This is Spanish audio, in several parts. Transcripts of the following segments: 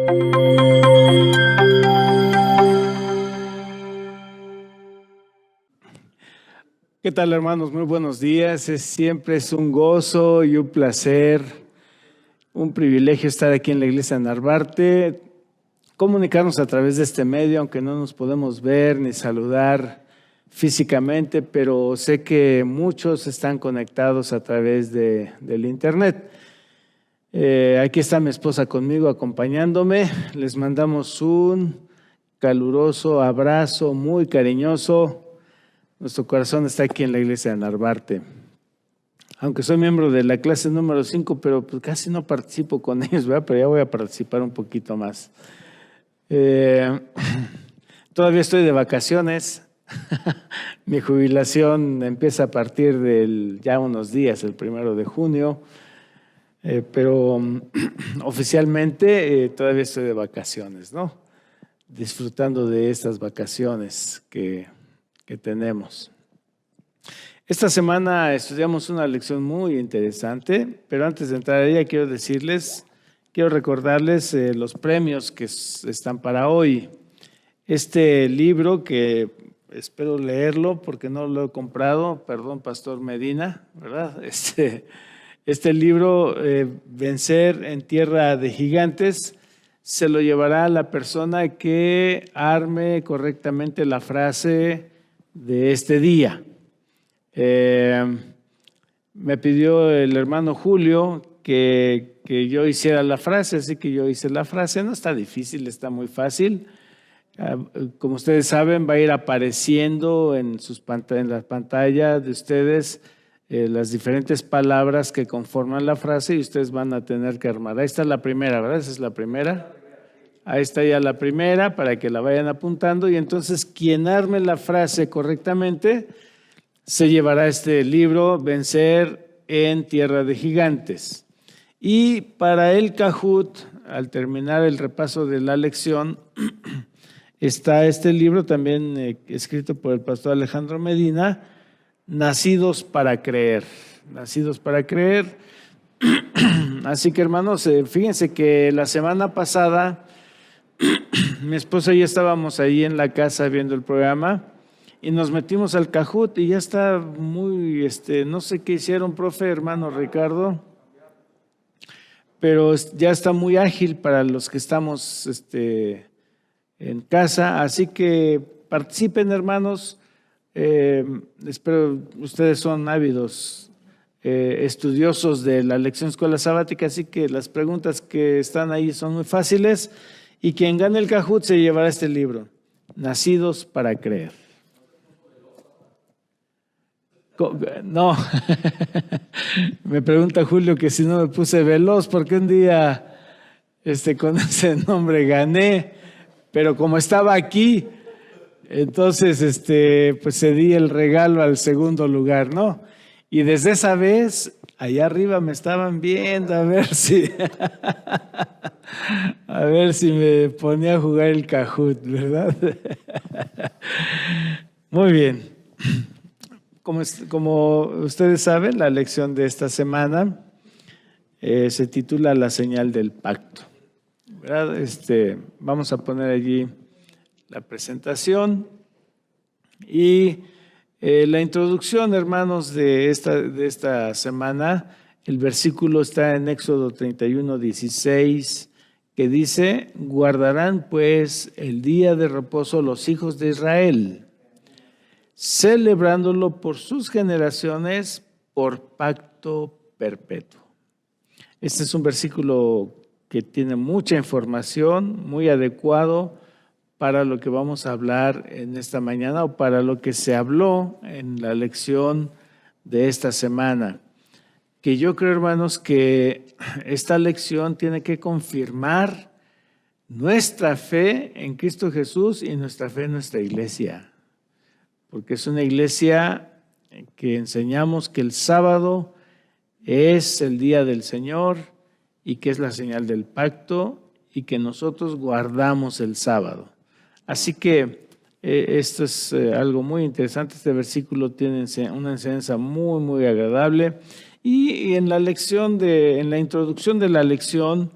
¿Qué tal, hermanos? Muy buenos días. Siempre es un gozo y un placer, un privilegio estar aquí en la iglesia de Narvarte, comunicarnos a través de este medio, aunque no nos podemos ver ni saludar físicamente, pero sé que muchos están conectados a través del internet. Aquí está mi esposa conmigo acompañándome. Les mandamos un caluroso abrazo muy cariñoso. Nuestro corazón está aquí en la iglesia de Narvarte. Aunque soy miembro de la clase número 5, pero pues casi no participo con ellos, ¿verdad? Pero ya voy a participar un poquito más. Todavía estoy de vacaciones. Mi jubilación empieza a partir de ya unos días, el 1 de junio. Pero oficialmente todavía estoy de vacaciones, ¿no? Disfrutando de estas vacaciones que tenemos. Esta semana estudiamos una lección muy interesante, pero antes de entrar a ella quiero recordarles los premios que están para hoy. Este libro que espero leerlo porque no lo he comprado, perdón, Pastor Medina, ¿verdad? Este libro, Vencer en Tierra de Gigantes, se lo llevará la persona que arme correctamente la frase de este día. Me pidió el hermano Julio que yo hiciera la frase, así que yo hice la frase. No está difícil, está muy fácil. Como ustedes saben, va a ir apareciendo en la pantalla de ustedes las diferentes palabras que conforman la frase y ustedes van a tener que armar. Ahí está la primera, ¿verdad? Esa es la primera. Ahí está ya la primera para que la vayan apuntando y entonces quien arme la frase correctamente se llevará este libro, Vencer en Tierra de Gigantes. Y para el Kahoot, al terminar el repaso de la lección, está este libro también escrito por el pastor Alejandro Medina, Nacidos para Creer. Nacidos para Creer. Así que, hermanos, fíjense que la semana pasada mi esposa y yo estábamos ahí en la casa viendo el programa y nos metimos al Kahoot y ya está muy, no sé qué hicieron, profe, hermano Ricardo, pero ya está muy ágil para los que estamos en casa, así que participen, hermanos. Espero ustedes son ávidos estudiosos de la lección Escuela Sabática, así que las preguntas que están ahí son muy fáciles y quien gane el Kahoot se llevará este libro, Nacidos para Creer. No, me pregunta Julio que si no me puse veloz, porque un día con ese nombre gané, pero como estaba aquí, entonces pues cedí el regalo al segundo lugar, ¿no? Y desde esa vez, allá arriba me estaban viendo a ver si me ponía a jugar el Kahoot, ¿verdad? Muy bien. Como ustedes saben, la lección de esta semana se titula La señal del pacto, ¿verdad? Vamos a poner allí la presentación y la introducción, hermanos, de esta semana. El versículo está en Éxodo 31:16, que dice: guardarán pues el día de reposo los hijos de Israel, celebrándolo por sus generaciones por pacto perpetuo. Este es un versículo que tiene mucha información, muy adecuado para lo que vamos a hablar en esta mañana o para lo que se habló en la lección de esta semana. Que yo creo, hermanos, que esta lección tiene que confirmar nuestra fe en Cristo Jesús y nuestra fe en nuestra iglesia. Porque es una iglesia que enseñamos que el sábado es el día del Señor y que es la señal del pacto y que nosotros guardamos el sábado. Así que esto es algo muy interesante. Este versículo tiene una enseñanza muy, muy agradable. Y en la introducción de la lección,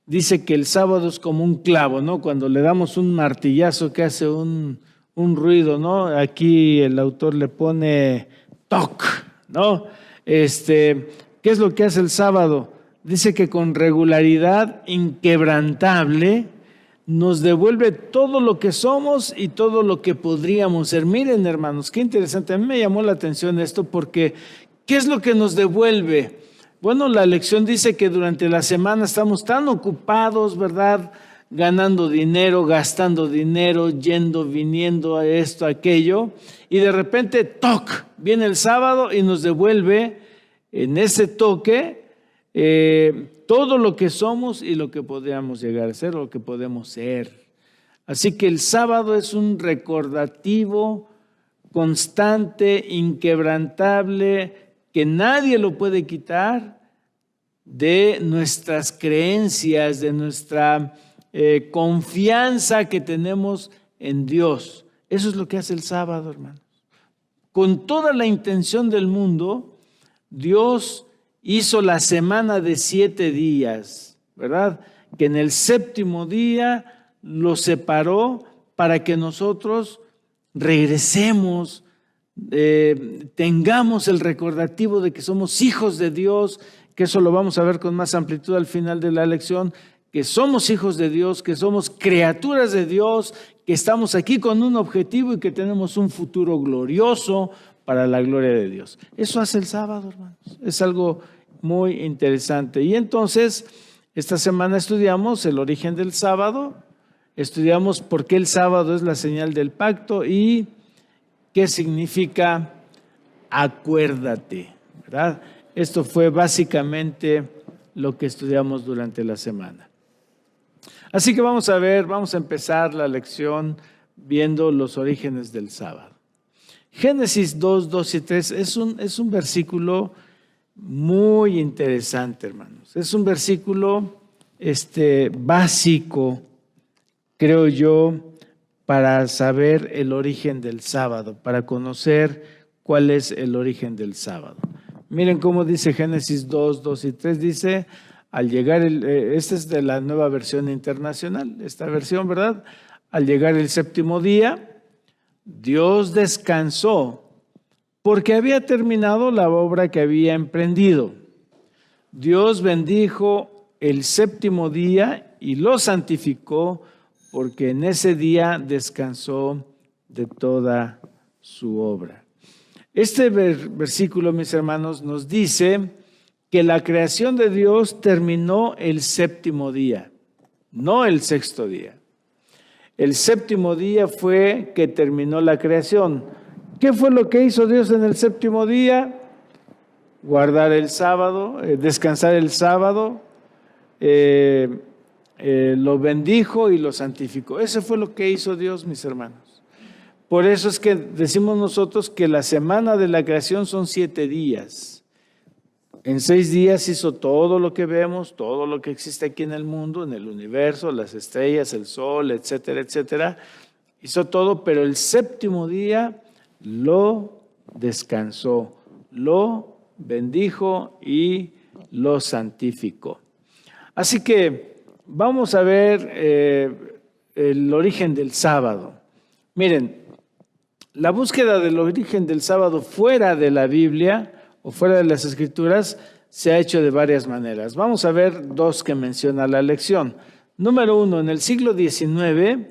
dice que el sábado es como un clavo, ¿no? Cuando le damos un martillazo que hace un ruido, ¿no? Aquí el autor le pone toc, ¿no? ¿Qué es lo que hace el sábado? Dice que con regularidad inquebrantable nos devuelve todo lo que somos y todo lo que podríamos ser. Miren, hermanos, qué interesante. A mí me llamó la atención esto porque ¿qué es lo que nos devuelve? Bueno, la lección dice que durante la semana estamos tan ocupados, ¿verdad? Ganando dinero, gastando dinero, yendo, viniendo a esto, a aquello, y de repente, ¡toc!, viene el sábado y nos devuelve en ese toque todo lo que somos y lo que podríamos llegar a ser, lo que podemos ser. Así que el sábado es un recordativo constante, inquebrantable, que nadie lo puede quitar de nuestras creencias, de nuestra confianza que tenemos en Dios. Eso es lo que hace el sábado, hermanos. Con toda la intención del mundo, Dios hizo la semana de 7 días, ¿verdad? Que en el séptimo día lo separó para que nosotros regresemos, tengamos el recordativo de que somos hijos de Dios, que eso lo vamos a ver con más amplitud al final de la lección, que somos hijos de Dios, que somos criaturas de Dios, que estamos aquí con un objetivo y que tenemos un futuro glorioso para la gloria de Dios. Eso hace el sábado, hermanos. Es algo muy interesante. Y entonces, esta semana estudiamos el origen del sábado, estudiamos por qué el sábado es la señal del pacto y qué significa acuérdate, ¿verdad? Esto fue básicamente lo que estudiamos durante la semana. Así que vamos a empezar la lección viendo los orígenes del sábado. Génesis 2, 2 y 3 es un versículo muy interesante, hermanos. Es un versículo básico, creo yo, para saber el origen del sábado, para conocer cuál es el origen del sábado. Miren cómo dice Génesis 2, 2 y 3, dice, al llegar, esta es de la Nueva Versión Internacional, esta versión, ¿verdad? Al llegar el séptimo día, Dios descansó porque había terminado la obra que había emprendido. Dios bendijo el séptimo día y lo santificó porque en ese día descansó de toda su obra. Este versículo, mis hermanos, nos dice que la creación de Dios terminó el séptimo día, no el sexto día. El séptimo día fue que terminó la creación. ¿Qué fue lo que hizo Dios en el séptimo día? Guardar el sábado, descansar el sábado, lo bendijo y lo santificó. Eso fue lo que hizo Dios, mis hermanos. Por eso es que decimos nosotros que la semana de la creación son 7 días. En 6 días hizo todo lo que vemos, todo lo que existe aquí en el mundo, en el universo, las estrellas, el sol, etcétera, etcétera. Hizo todo, pero el séptimo día lo descansó, lo bendijo y lo santificó. Así que vamos a ver el origen del sábado. Miren, la búsqueda del origen del sábado fuera de la Biblia o fuera de las Escrituras se ha hecho de varias maneras. Vamos a ver 2 que menciona la lección. Número 1, en el siglo XIX,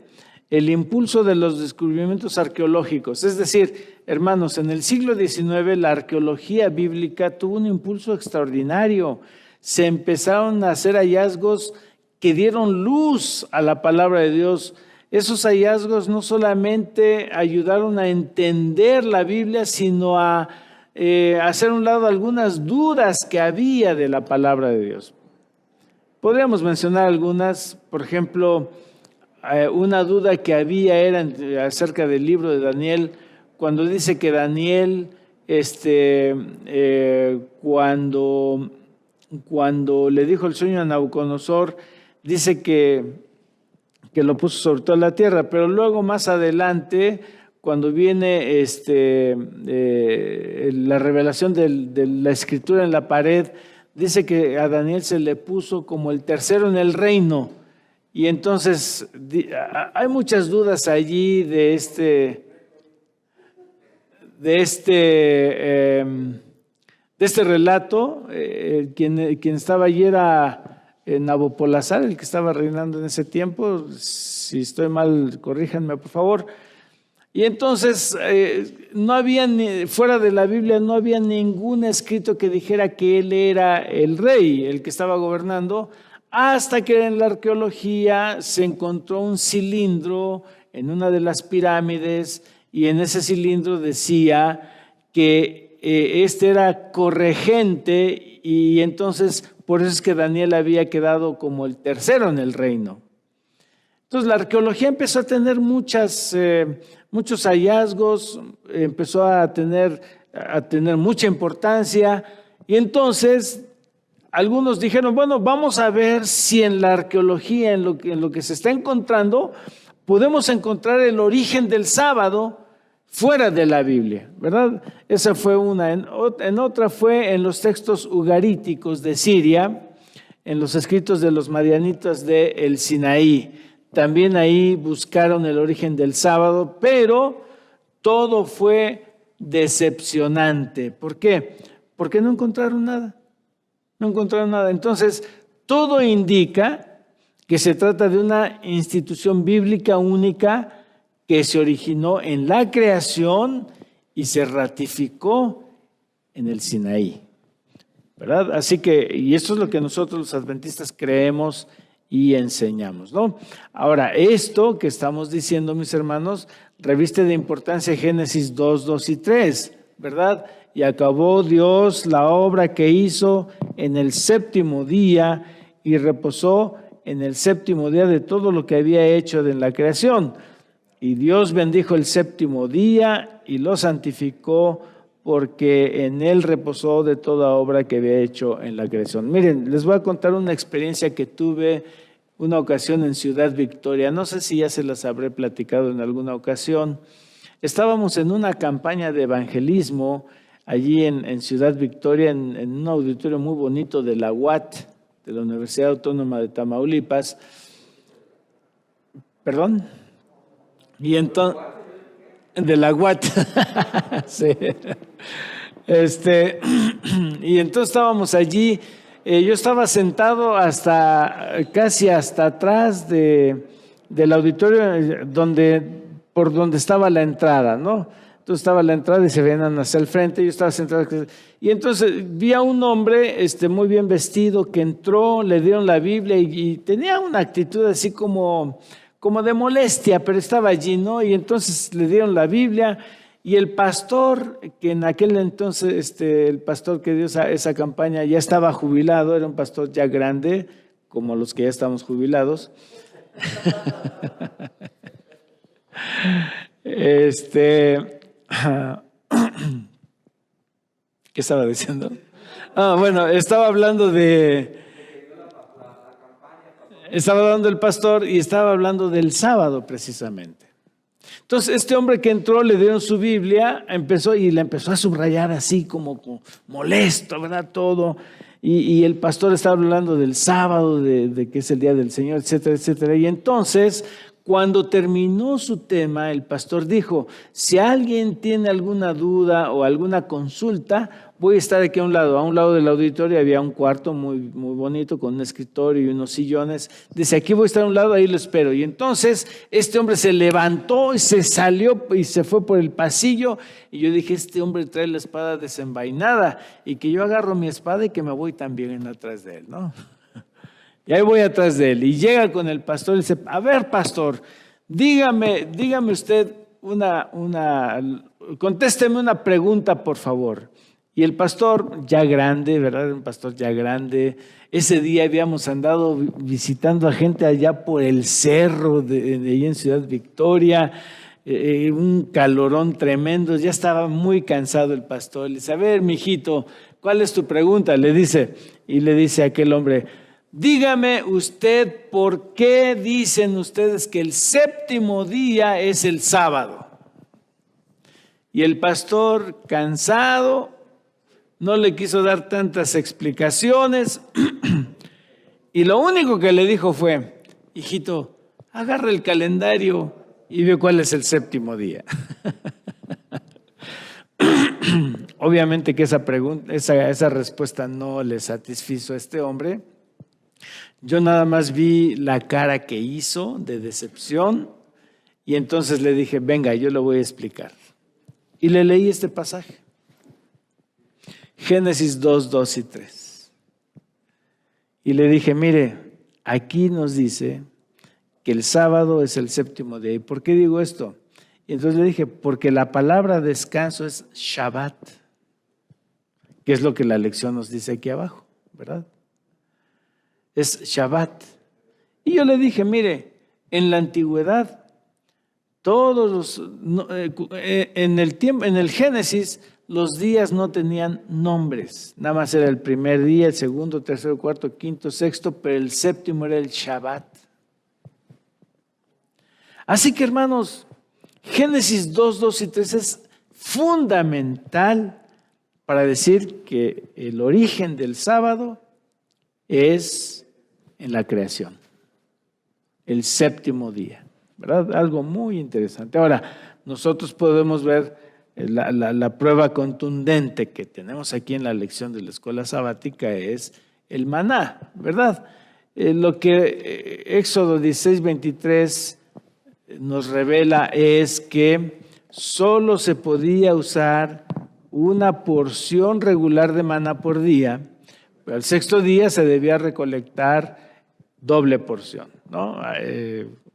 el impulso de los descubrimientos arqueológicos. Es decir, hermanos, en el siglo XIX la arqueología bíblica tuvo un impulso extraordinario. Se empezaron a hacer hallazgos que dieron luz a la palabra de Dios. Esos hallazgos no solamente ayudaron a entender la Biblia, sino a hacer a un lado algunas dudas que había de la palabra de Dios. Podríamos mencionar algunas, por ejemplo, una duda que había era acerca del libro de Daniel, cuando dice que Daniel, cuando le dijo el sueño a Nabucodonosor, dice que lo puso sobre toda la tierra, pero luego más adelante, cuando viene la revelación de la escritura en la pared, dice que a Daniel se le puso como el tercero en el reino. Y entonces hay muchas dudas allí de este relato. Quien estaba allí era Nabopolassar, el que estaba reinando en ese tiempo. Si estoy mal, corríjanme por favor. Y entonces no había, fuera de la Biblia, no había ningún escrito que dijera que él era el rey, el que estaba gobernando, hasta que en la arqueología se encontró un cilindro en una de las pirámides, y en ese cilindro decía que este era corregente, y entonces por eso es que Daniel había quedado como el tercero en el reino. Entonces la arqueología empezó a tener muchos hallazgos, empezó a tener mucha importancia, y entonces algunos dijeron, bueno, vamos a ver si en la arqueología, en lo que se está encontrando, podemos encontrar el origen del sábado fuera de la Biblia, ¿verdad? Esa fue una. En otra fue en los textos ugaríticos de Siria, en los escritos de los madianitas del Sinaí. También ahí buscaron el origen del sábado, pero todo fue decepcionante. ¿Por qué? Porque no encontraron nada. No encontraron nada. Entonces, todo indica que se trata de una institución bíblica única que se originó en la creación y se ratificó en el Sinaí, ¿verdad? Así que, y esto es lo que nosotros los adventistas creemos y enseñamos, ¿no? Ahora, esto que estamos diciendo, mis hermanos, reviste de importancia Génesis 2, 2 y 3, ¿verdad? Y acabó Dios la obra que hizo en el séptimo día y reposó en el séptimo día de todo lo que había hecho en la creación. Y Dios bendijo el séptimo día y lo santificó, porque en él reposó de toda obra que había hecho en la creación. Miren, les voy a contar una experiencia que tuve una ocasión en Ciudad Victoria. No sé si ya se las habré platicado en alguna ocasión. Estábamos en una campaña de evangelismo allí en Ciudad Victoria, en un auditorio muy bonito de la UAT, de la Universidad Autónoma de Tamaulipas. ¿Perdón? Y entonces, de la UAT, sí. Y entonces estábamos allí. Yo estaba sentado casi hasta atrás del auditorio, por donde estaba la entrada, ¿no? Entonces estaba la entrada y se venían hacia el frente. Yo estaba sentado. Y entonces vi a un hombre muy bien vestido que entró, le dieron la Biblia y tenía una actitud así como de molestia, pero estaba allí, ¿no? Y entonces le dieron la Biblia, y el pastor, que en aquel entonces, el pastor que dio esa campaña ya estaba jubilado, era un pastor ya grande, como los que ya estamos jubilados. ¿Qué estaba diciendo? Bueno, estaba hablando estaba dando el pastor y estaba hablando del sábado precisamente. Entonces, este hombre que entró, le dieron su Biblia, y le empezó a subrayar así como molesto, ¿verdad? Todo. Y el pastor estaba hablando del sábado, de que es el día del Señor, etcétera, etcétera. Y entonces, cuando terminó su tema, el pastor dijo, si alguien tiene alguna duda o alguna consulta, voy a estar aquí a un lado del auditorio había un cuarto muy, muy bonito con un escritorio y unos sillones. Dice, aquí voy a estar a un lado, ahí lo espero. Y entonces este hombre se levantó y se salió y se fue por el pasillo. Y yo dije, este hombre trae la espada desenvainada, y que yo agarro mi espada y que me voy también atrás de él, ¿no? Y ahí voy atrás de él. Y llega con el pastor y dice, a ver, pastor, dígame usted contésteme una pregunta, por favor. Y el pastor, ya grande, ¿verdad? Un pastor ya grande. Ese día habíamos andado visitando a gente allá por el cerro de ahí en Ciudad Victoria. Un calorón tremendo. Ya estaba muy cansado el pastor. Le dice, a ver, mijito, ¿cuál es tu pregunta? Le dice a aquel hombre, dígame usted por qué dicen ustedes que el séptimo día es el sábado. Y el pastor, cansado, no le quiso dar tantas explicaciones y lo único que le dijo fue: hijito, agarra el calendario y ve cuál es el séptimo día. Obviamente que esa respuesta no le satisfizo a este hombre. Yo nada más vi la cara que hizo de decepción y entonces le dije: venga, yo lo voy a explicar. Y le leí este pasaje. Génesis 2, 2 y 3. Y le dije: mire, aquí nos dice que el sábado es el séptimo día. ¿Y por qué digo esto? Y entonces le dije: porque la palabra descanso es Shabbat, que es lo que la lección nos dice aquí abajo, ¿verdad? Es Shabbat. Y yo le dije: mire, en la antigüedad, en el Génesis, los días no tenían nombres. Nada más era el primer día, el segundo, tercero, cuarto, quinto, sexto, pero el séptimo era el Shabbat. Así que, hermanos, Génesis 2, 2 y 3 es fundamental para decir que el origen del sábado es en la creación, el séptimo día, ¿verdad? Algo muy interesante. Ahora, nosotros podemos ver la prueba contundente que tenemos aquí en la lección de la escuela sabática es el maná, ¿verdad? Lo que Éxodo 16, 23 nos revela es que solo se podía usar una porción regular de maná por día, pero el sexto día se debía recolectar doble porción, ¿no?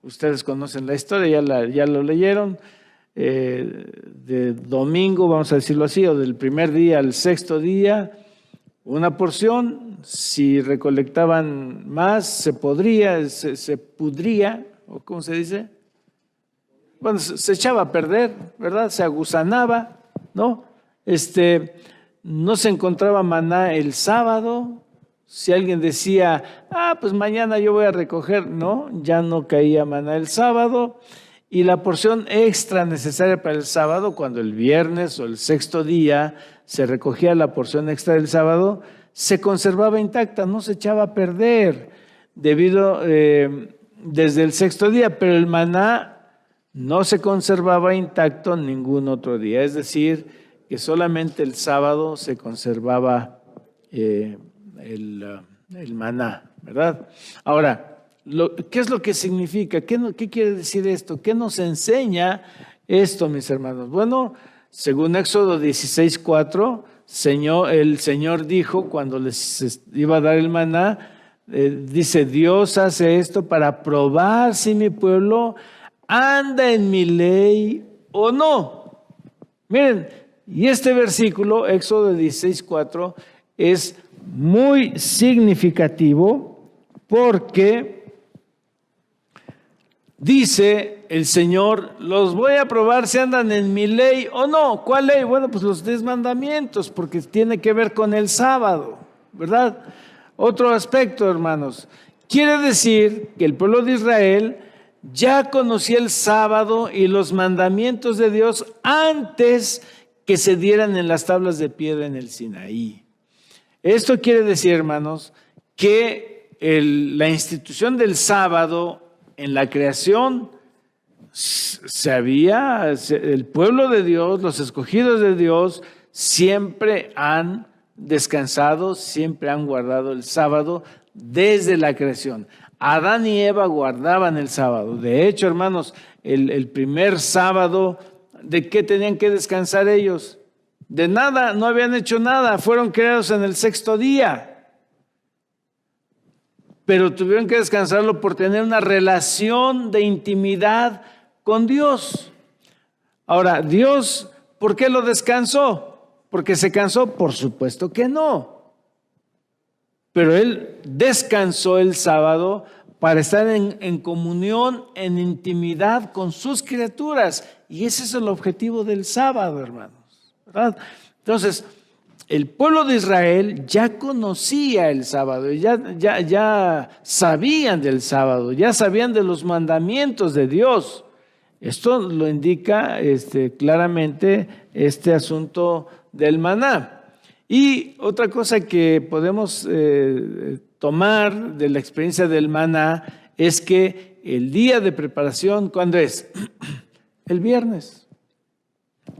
Ustedes conocen la historia, ya lo leyeron, de domingo, vamos a decirlo así, o del primer día al sexto día, una porción. Si recolectaban más, se pudría, o ¿cómo se dice? Bueno, se echaba a perder, ¿verdad? Se agusanaba, ¿no? No se encontraba maná el sábado. Si alguien decía: pues mañana yo voy a recoger, no, ya no caía maná el sábado. Y la porción extra necesaria para el sábado, cuando el viernes o el sexto día se recogía la porción extra del sábado, se conservaba intacta, no se echaba a perder desde el sexto día, pero el maná no se conservaba intacto ningún otro día. Es decir, que solamente el sábado se conservaba el maná, ¿verdad? Ahora, ¿qué es lo que significa? ¿Qué quiere decir esto? ¿Qué nos enseña esto, mis hermanos? Bueno, según Éxodo 16, 4, el Señor dijo cuando les iba a dar el maná, dice: Dios hace esto para probar si mi pueblo anda en mi ley o no. Miren, y este versículo, Éxodo 16, 4, es muy significativo porque dice el Señor: los voy a probar si andan en mi ley o no. ¿Cuál ley? Bueno, pues los 10 mandamientos, porque tiene que ver con el sábado, ¿verdad? Otro aspecto, hermanos, quiere decir que el pueblo de Israel ya conocía el sábado y los mandamientos de Dios antes que se dieran en las tablas de piedra en el Sinaí. Esto quiere decir, hermanos, que la institución del sábado en la creación el pueblo de Dios, los escogidos de Dios, siempre han descansado, siempre han guardado el sábado desde la creación. Adán y Eva guardaban el sábado. De hecho, hermanos, el primer sábado, ¿de qué tenían que descansar ellos? De nada, no habían hecho nada, fueron creados en el sexto día. Pero tuvieron que descansarlo por tener una relación de intimidad con Dios. Ahora, Dios, ¿por qué lo descansó? ¿Porque se cansó? Por supuesto que no. Pero Él descansó el sábado para estar en comunión, en intimidad con sus criaturas. Y ese es el objetivo del sábado, hermanos, ¿verdad? Entonces, el pueblo de Israel ya conocía el sábado, ya sabían del sábado, ya sabían de los mandamientos de Dios. Esto lo indica claramente este asunto del maná. Y otra cosa que podemos tomar de la experiencia del maná es que el día de preparación, ¿cuándo es? El viernes.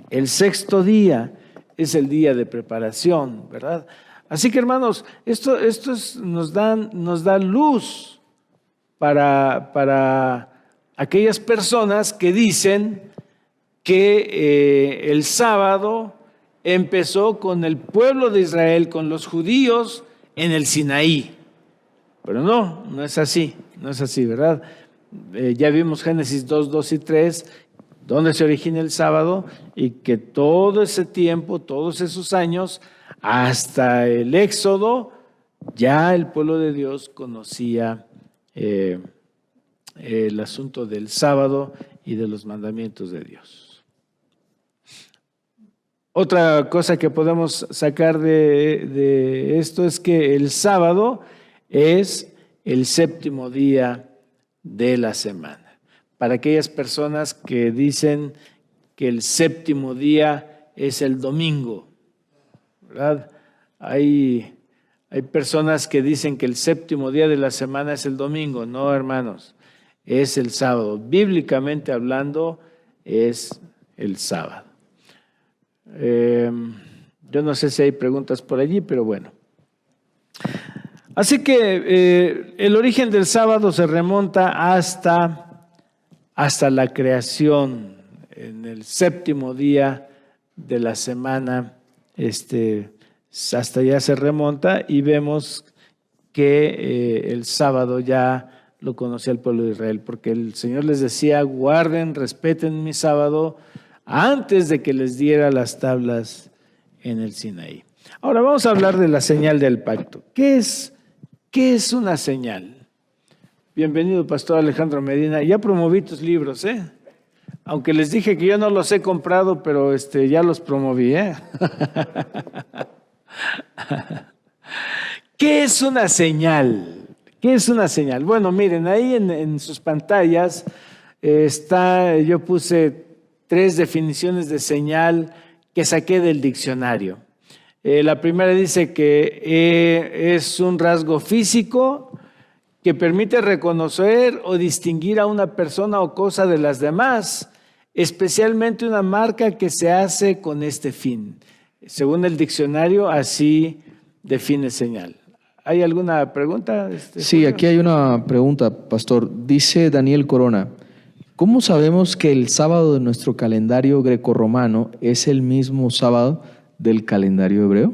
El sexto día es el día de preparación, ¿verdad? Así que, hermanos, esto nos da luz para aquellas personas que dicen que el sábado empezó con el pueblo de Israel, con los judíos en el Sinaí. Pero no es así, ¿verdad? Ya vimos Génesis 2, 2 y 3, donde se origina el sábado, y que todo ese tiempo, todos esos años, hasta el Éxodo, ya el pueblo de Dios conocía el asunto del sábado y de los mandamientos de Dios. Otra cosa que podemos sacar de esto es que el sábado es el séptimo día de la semana. Para aquellas personas que dicen que el séptimo día es el domingo, ¿verdad? Hay personas que dicen que el séptimo día de la semana es el domingo. No, hermanos, es el sábado. Bíblicamente hablando, es el sábado. Yo no sé si hay preguntas por allí, pero bueno. Así que el origen del sábado se remonta hasta la creación, en el séptimo día de la semana, hasta allá se remonta, y vemos que el sábado ya lo conocía el pueblo de Israel, porque el Señor les decía: guarden, respeten mi sábado, antes de que les diera las tablas en el Sinaí. Ahora vamos a hablar de la señal del pacto. ¿Qué es una señal? Bienvenido, Pastor Alejandro Medina. Ya promoví tus libros, aunque les dije que yo no los he comprado, pero ya los promoví, ¿Qué es una señal? ¿Qué es una señal? Bueno, miren, ahí en sus pantallas yo puse 3 definiciones de señal que saqué del diccionario. La primera dice que es un rasgo físico que permite reconocer o distinguir a una persona o cosa de las demás, especialmente una marca que se hace con este fin. Según el diccionario, así define señal. ¿Hay alguna pregunta? Sí, aquí hay una pregunta, pastor. Dice Daniel Corona: ¿cómo sabemos que el sábado de nuestro calendario grecorromano es el mismo sábado del calendario hebreo?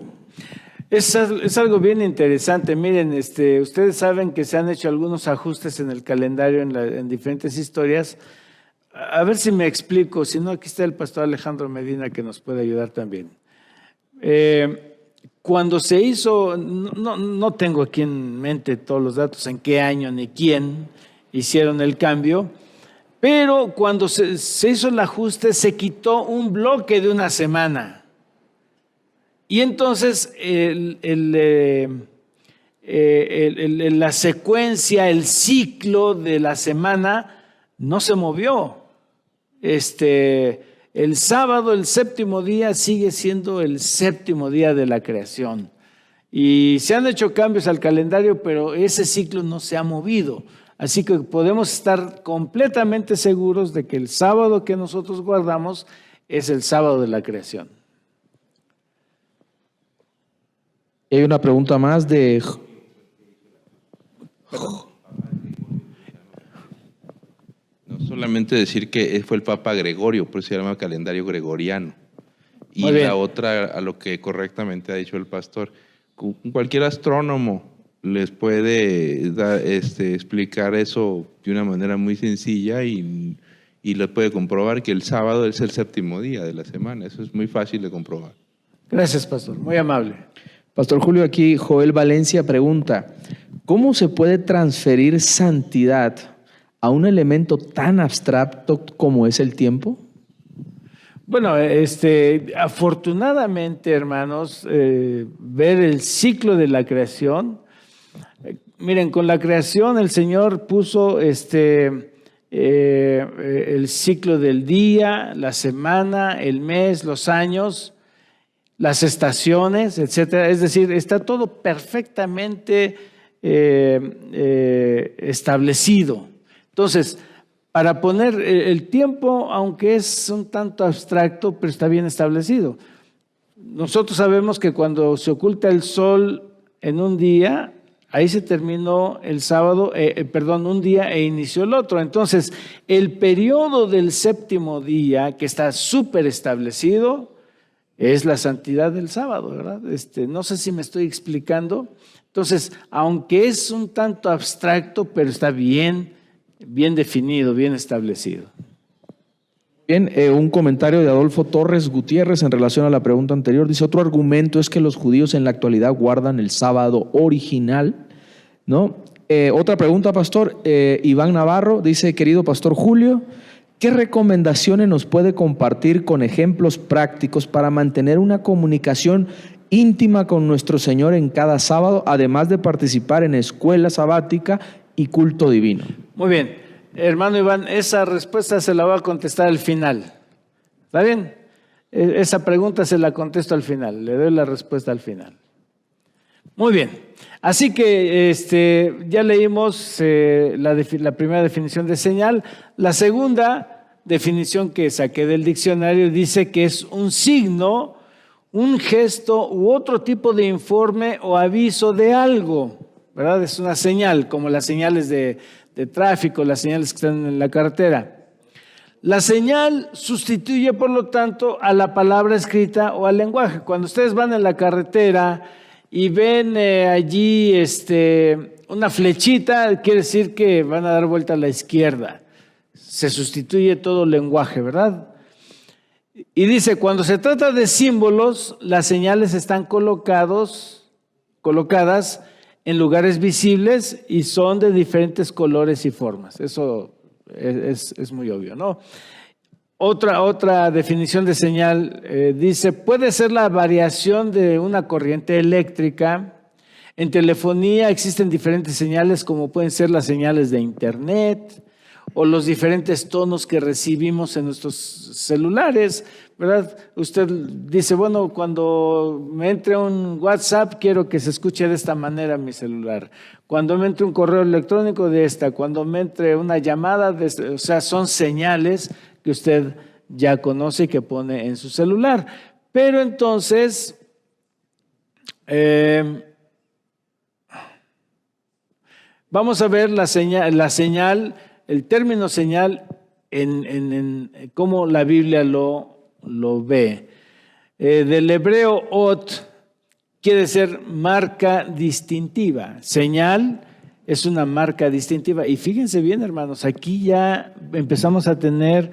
Es algo bien interesante. Miren, ustedes saben que se han hecho algunos ajustes en el calendario en diferentes historias. A ver si me explico. Si no, aquí está el pastor Alejandro Medina, que nos puede ayudar también. Cuando se hizo, no tengo aquí en mente todos los datos, en qué año ni quién hicieron el cambio, pero cuando se hizo el ajuste, se quitó un bloque de una semana. Y entonces la secuencia, el ciclo de la semana no se movió. El sábado, el séptimo día, sigue siendo el séptimo día de la creación. Y se han hecho cambios al calendario, pero ese ciclo no se ha movido. Así que podemos estar completamente seguros de que el sábado que nosotros guardamos es el sábado de la creación. Hay una pregunta más de... No solamente decir que fue el Papa Gregorio, por eso se llama calendario gregoriano. Y la otra, a lo que correctamente ha dicho el pastor, cualquier astrónomo les puede explicar eso de una manera muy sencilla y les puede comprobar que el sábado es el séptimo día de la semana. Eso es muy fácil de comprobar. Gracias, pastor. Muy amable. Pastor Julio, aquí Joel Valencia pregunta: ¿cómo se puede transferir santidad a un elemento tan abstracto como es el tiempo? Bueno, afortunadamente, hermanos, ver el ciclo de la creación. Miren, con la creación el Señor puso el ciclo del día, la semana, el mes, los años. las estaciones, etcétera. Es decir, está todo perfectamente establecido. Entonces, para poner el tiempo, aunque es un tanto abstracto, pero está bien establecido. Nosotros sabemos que cuando se oculta el sol en un día, ahí se terminó el sábado, un día e inició el otro. Entonces, el periodo del séptimo día, que está súper establecido, es la santidad del sábado, ¿verdad? No sé si me estoy explicando. Entonces, aunque es un tanto abstracto, pero está bien definido, bien establecido. Bien, un comentario de Adolfo Torres Gutiérrez en relación a la pregunta anterior. Dice, otro argumento es que los judíos en la actualidad guardan el sábado original, ¿no? Otra pregunta, pastor. Iván Navarro dice, querido pastor Julio, ¿qué recomendaciones nos puede compartir con ejemplos prácticos para mantener una comunicación íntima con nuestro Señor en cada sábado, además de participar en escuela sabática y culto divino? Muy bien. Hermano Iván, esa respuesta se la voy a contestar al final. ¿Está bien? Esa pregunta se la contesto al final. Le doy la respuesta al final. Muy bien. Así que ya leímos la primera definición de señal. La segunda definición que saqué del diccionario dice que es un signo, un gesto u otro tipo de informe o aviso de algo, ¿verdad? Es una señal, como las señales de tráfico, las señales que están en la carretera. La señal sustituye, por lo tanto, a la palabra escrita o al lenguaje. Cuando ustedes van en la carretera y ven allí una flechita, quiere decir que van a dar vuelta a la izquierda. Se sustituye todo el lenguaje, ¿verdad? Y dice, cuando se trata de símbolos, las señales están colocadas en lugares visibles y son de diferentes colores y formas. Eso es muy obvio, ¿no? Otra definición de señal dice, puede ser la variación de una corriente eléctrica. En telefonía existen diferentes señales, como pueden ser las señales de internet o los diferentes tonos que recibimos en nuestros celulares, ¿verdad? Usted dice, bueno, cuando me entre un WhatsApp, quiero que se escuche de esta manera mi celular. Cuando me entre un correo electrónico, de esta. Cuando me entre una llamada, de esta. O sea, son señales que usted ya conoce y que pone en su celular. Pero entonces, vamos a ver la señal, el término señal en cómo la Biblia lo ve. Del hebreo ot quiere decir marca distintiva. Señal es una marca distintiva. Y fíjense bien, hermanos, aquí ya empezamos a tener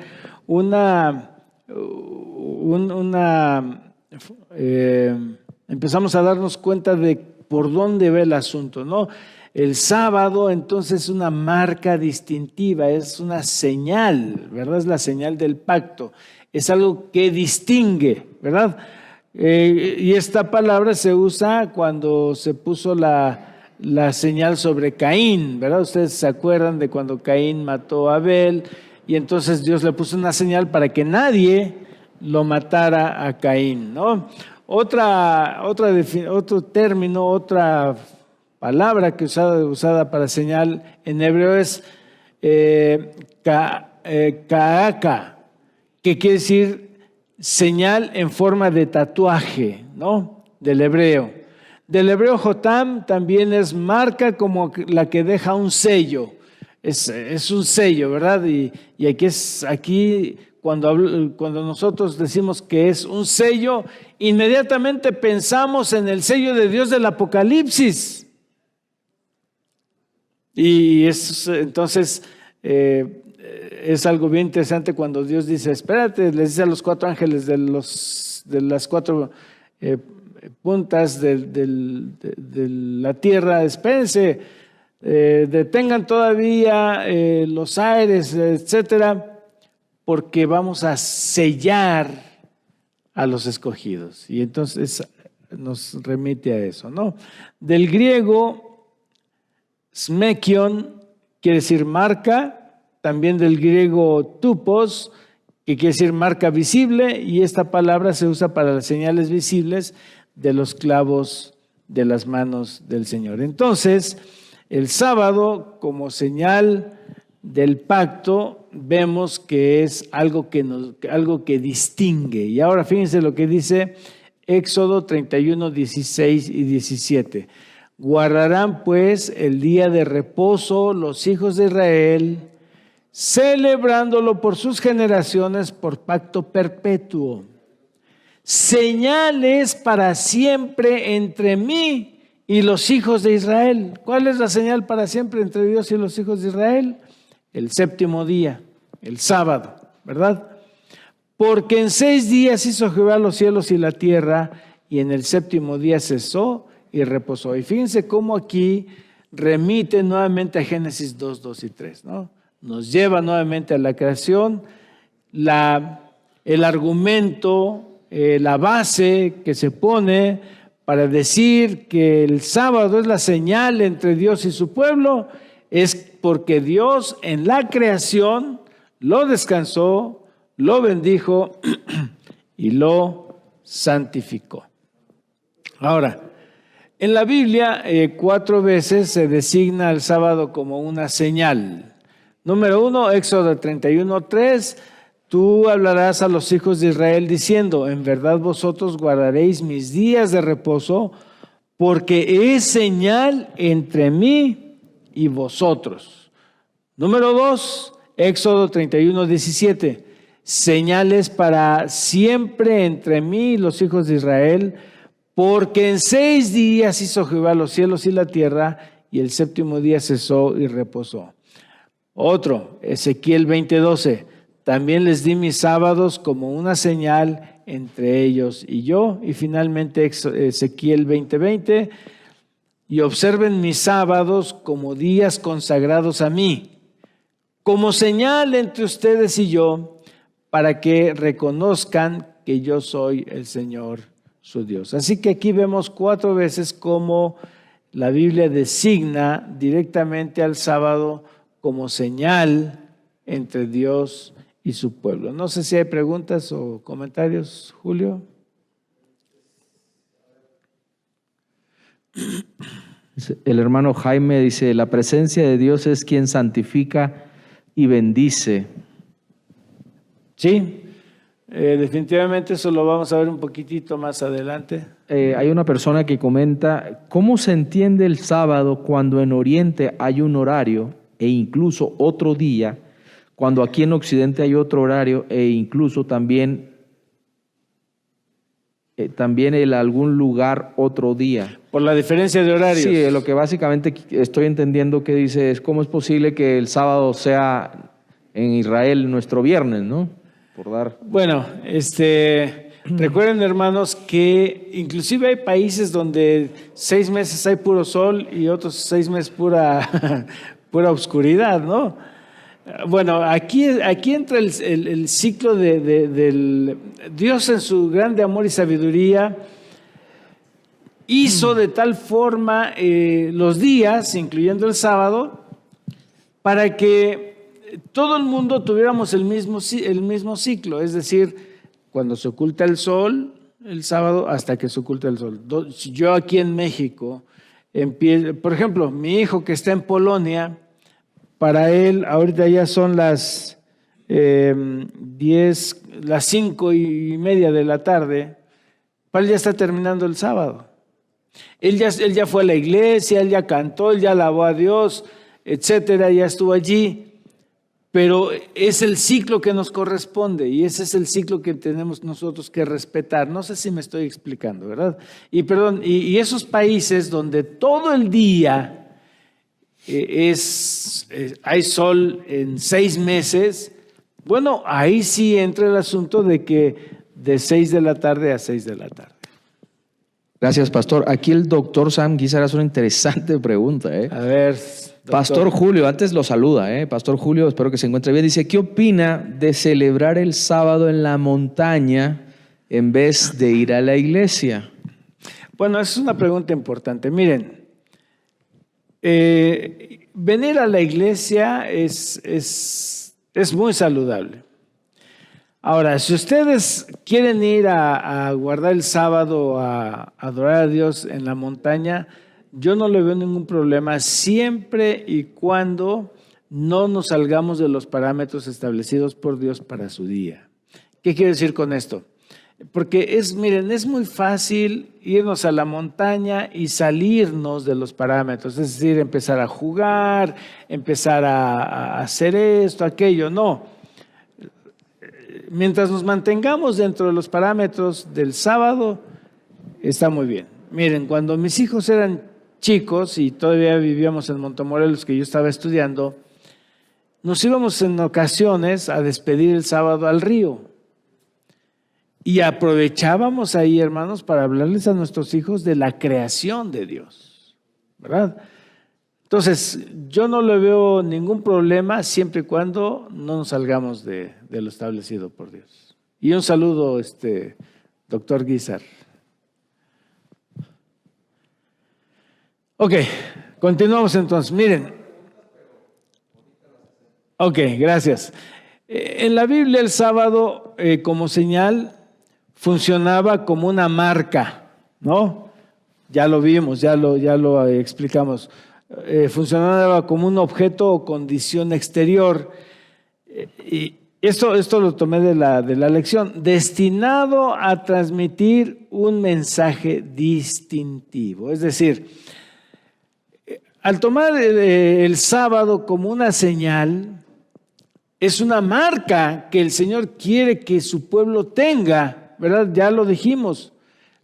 empezamos a darnos cuenta de por dónde va el asunto, ¿no? El sábado, entonces, es una marca distintiva, es una señal, ¿verdad? Es la señal del pacto. Es algo que distingue, ¿verdad? Y esta palabra se usa cuando se puso la señal sobre Caín, ¿verdad? Ustedes se acuerdan de cuando Caín mató a Abel y entonces Dios le puso una señal para que nadie lo matara a Caín, ¿no? Otro término, otra palabra que usada para señal en hebreo es ka'aka, que quiere decir señal en forma de tatuaje, ¿no? Del hebreo. Del hebreo jotam también es marca como la que deja un sello. Es un sello, ¿verdad? Y aquí cuando nosotros decimos que es un sello, inmediatamente pensamos en el sello de Dios del Apocalipsis. Y entonces es algo bien interesante cuando Dios dice, espérate, les dice a los 4 ángeles de las 4 puntas de la tierra, espérense, detengan todavía los aires, etcétera, porque vamos a sellar a los escogidos. Y entonces nos remite a eso, ¿no? Del griego, smekion quiere decir marca, también del griego tupos que quiere decir marca visible, y esta palabra se usa para las señales visibles de los clavos de las manos del Señor. Entonces, el sábado como señal del pacto vemos que es algo que distingue. Y ahora fíjense lo que dice Éxodo 31, 16 y 17. Guardarán pues el día de reposo los hijos de Israel, celebrándolo por sus generaciones por pacto perpetuo. Señales para siempre entre mí y los hijos de Israel. ¿Cuál es la señal para siempre entre Dios y los hijos de Israel? El séptimo día, el sábado, ¿verdad? Porque en 6 días hizo Jehová los cielos y la tierra, y en el séptimo día cesó y reposó. Y fíjense cómo aquí remite nuevamente a Génesis 2, 2 y 3, ¿no? Nos lleva nuevamente a la creación, el argumento, la base que se pone para decir que el sábado es la señal entre Dios y su pueblo, es porque Dios en la creación lo descansó, lo bendijo y lo santificó. Ahora, en la Biblia 4 veces se designa el sábado como una señal. Número 1, Éxodo 31, 3. Tú hablarás a los hijos de Israel diciendo: en verdad vosotros guardaréis mis días de reposo, porque es señal entre mí y vosotros. Número 2, Éxodo 31, 17. Señales para siempre entre mí y los hijos de Israel, porque en 6 días hizo Jehová los cielos y la tierra, y el séptimo día cesó y reposó. Otro, Ezequiel 20:12. También les di mis sábados como una señal entre ellos y yo. Y finalmente Ezequiel 20:20. Y observen mis sábados como días consagrados a mí, como señal entre ustedes y yo, para que reconozcan que yo soy el Señor su Dios. Así que aquí vemos 4 veces cómo la Biblia designa directamente al sábado como señal entre Dios y su pueblo. No sé si hay preguntas o comentarios, Julio. El hermano Jaime dice: la presencia de Dios es quien santifica y bendice. Sí, definitivamente eso lo vamos a ver un poquitito más adelante. Hay una persona que comenta: ¿cómo se entiende el sábado cuando en Oriente hay un horario e incluso otro día, cuando aquí en Occidente hay otro horario e incluso también en algún lugar otro día? Por la diferencia de horarios. Sí, lo que básicamente estoy entendiendo que dice es: ¿cómo es posible que el sábado sea en Israel nuestro viernes, no? Por dar. Bueno, recuerden, hermanos, que inclusive hay países donde 6 meses hay puro sol y otros 6 meses pura oscuridad, ¿no? Bueno, aquí entra el ciclo del Dios, en su grande amor y sabiduría, hizo de tal forma los días, incluyendo el sábado, para que todo el mundo tuviéramos el mismo ciclo, es decir, cuando se oculta el sol, el sábado, hasta que se oculta el sol. Yo aquí en México, por ejemplo, mi hijo que está en Polonia, para él ahorita ya son las 5:30 de la tarde, para él ya está terminando el sábado. Él ya fue a la iglesia, él ya cantó, él ya alabó a Dios, etcétera, ya estuvo allí. Pero es el ciclo que nos corresponde y ese es el ciclo que tenemos nosotros que respetar. No sé si me estoy explicando, ¿verdad? Y esos países donde todo el día hay sol en 6 meses, bueno, ahí sí entra el asunto de que de 6 de la tarde a 6 de la tarde. Gracias, pastor. Aquí el doctor Sam quisiera hacer una interesante pregunta. A ver, doctor. Pastor Julio, antes lo saluda. Pastor Julio, espero que se encuentre bien. Dice: ¿qué opina de celebrar el sábado en la montaña en vez de ir a la iglesia? Bueno, esa es una pregunta importante. Miren, venir a la iglesia es muy saludable. Ahora, si ustedes quieren ir a guardar el sábado, a adorar a Dios en la montaña, yo no le veo ningún problema siempre y cuando no nos salgamos de los parámetros establecidos por Dios para su día. ¿Qué quiero decir con esto? Porque miren, es muy fácil irnos a la montaña y salirnos de los parámetros, es decir, empezar a jugar, empezar a hacer esto, aquello, no. Mientras nos mantengamos dentro de los parámetros del sábado, está muy bien. Miren, cuando mis hijos eran chicos y todavía vivíamos en Montemorelos, que yo estaba estudiando, nos íbamos en ocasiones a despedir el sábado al río. Y aprovechábamos ahí, hermanos, para hablarles a nuestros hijos de la creación de Dios, ¿verdad? Entonces, yo no le veo ningún problema siempre y cuando no nos salgamos de lo establecido por Dios. Y un saludo, doctor Guizar. Ok, continuamos entonces. Miren. Ok, gracias. En la Biblia el sábado como señal funcionaba como una marca, ¿no? Ya lo vimos, ya lo explicamos. Funcionaba como un objeto o condición exterior. Y esto lo tomé de la lección. Destinado a transmitir un mensaje distintivo. Es decir, al tomar el sábado como una señal, es una marca que el Señor quiere que su pueblo tenga, ¿verdad? Ya lo dijimos.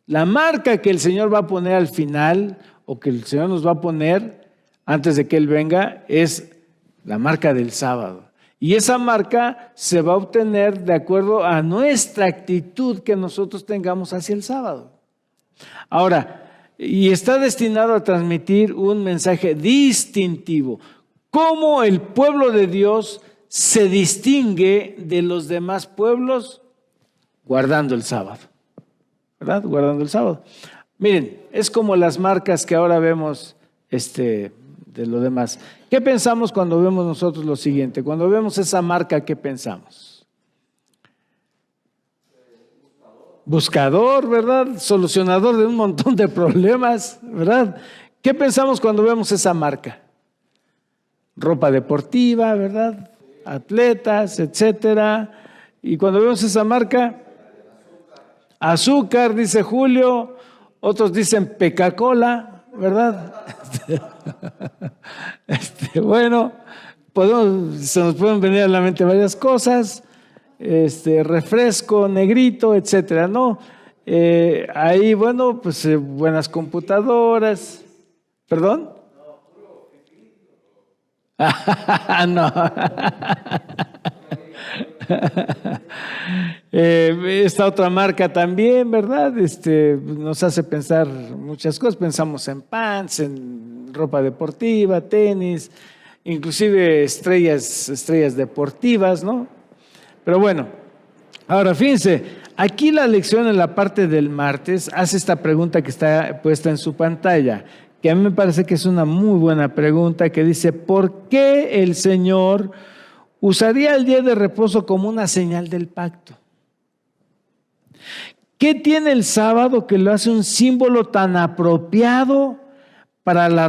La marca que el Señor va a poner al final, o que el Señor nos va a poner antes de que Él venga, es la marca del sábado. Y esa marca se va a obtener de acuerdo a nuestra actitud que nosotros tengamos hacia el sábado. Ahora, y está destinado a transmitir un mensaje distintivo. ¿Cómo el pueblo de Dios se distingue de los demás pueblos? Guardando el sábado, ¿verdad? Guardando el sábado. Miren, es como las marcas que ahora vemos de lo demás. ¿Qué pensamos cuando vemos nosotros lo siguiente? Cuando vemos esa marca, ¿qué pensamos? Buscador, ¿verdad? Solucionador de un montón de problemas, ¿verdad? ¿Qué pensamos cuando vemos esa marca? Ropa deportiva, ¿verdad? Atletas, etcétera. Y cuando vemos esa marca, azúcar, dice Julio, otros dicen Peca-Cola, ¿verdad? Bueno, se nos pueden venir a la mente varias cosas, refresco, negrito, etcétera, ¿no? Ahí, bueno, pues buenas computadoras. ¿Perdón? No. Esta otra marca también, ¿verdad? Nos hace pensar muchas cosas. Pensamos en pants, en ropa deportiva, tenis, inclusive estrellas deportivas, ¿no? Pero bueno, ahora fíjense, aquí la lección en la parte del martes hace esta pregunta que está puesta en su pantalla, que a mí me parece que es una muy buena pregunta, que dice, ¿por qué el Señor usaría el día de reposo como una señal del pacto? ¿Qué tiene el sábado que lo hace un símbolo tan apropiado para la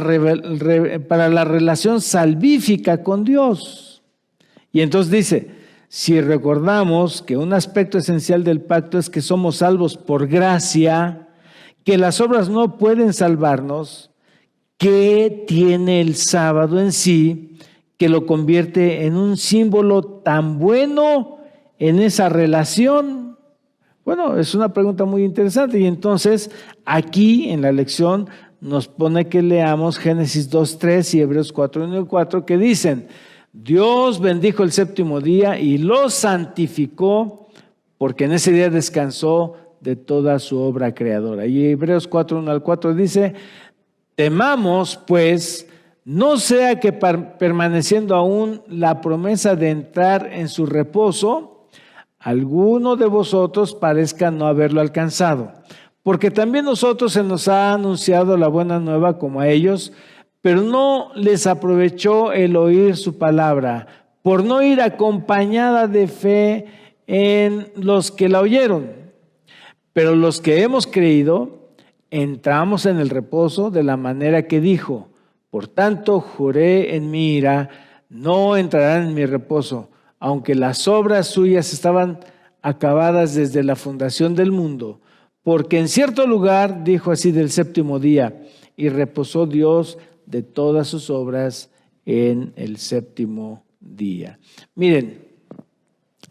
relación salvífica con Dios? Y entonces dice, si recordamos que un aspecto esencial del pacto es que somos salvos por gracia, que las obras no pueden salvarnos, ¿qué tiene el sábado en sí que lo convierte en un símbolo tan bueno en esa relación? Bueno, es una pregunta muy interesante y entonces aquí en la lección nos pone que leamos Génesis 2:3 y Hebreos 4:1-4 que dicen, Dios bendijo el séptimo día y lo santificó porque en ese día descansó de toda su obra creadora. Y Hebreos 4:1-4 dice, temamos pues, no sea que permaneciendo aún la promesa de entrar en su reposo, alguno de vosotros parezca no haberlo alcanzado. Porque también nosotros se nos ha anunciado la buena nueva como a ellos, pero no les aprovechó el oír su palabra, por no ir acompañada de fe en los que la oyeron. Pero los que hemos creído, entramos en el reposo de la manera que dijo. Por tanto, juré en mi ira, no entrarán en mi reposo, aunque las obras suyas estaban acabadas desde la fundación del mundo. Porque en cierto lugar dijo así del séptimo día, y reposó Dios de todas sus obras en el séptimo día. Miren,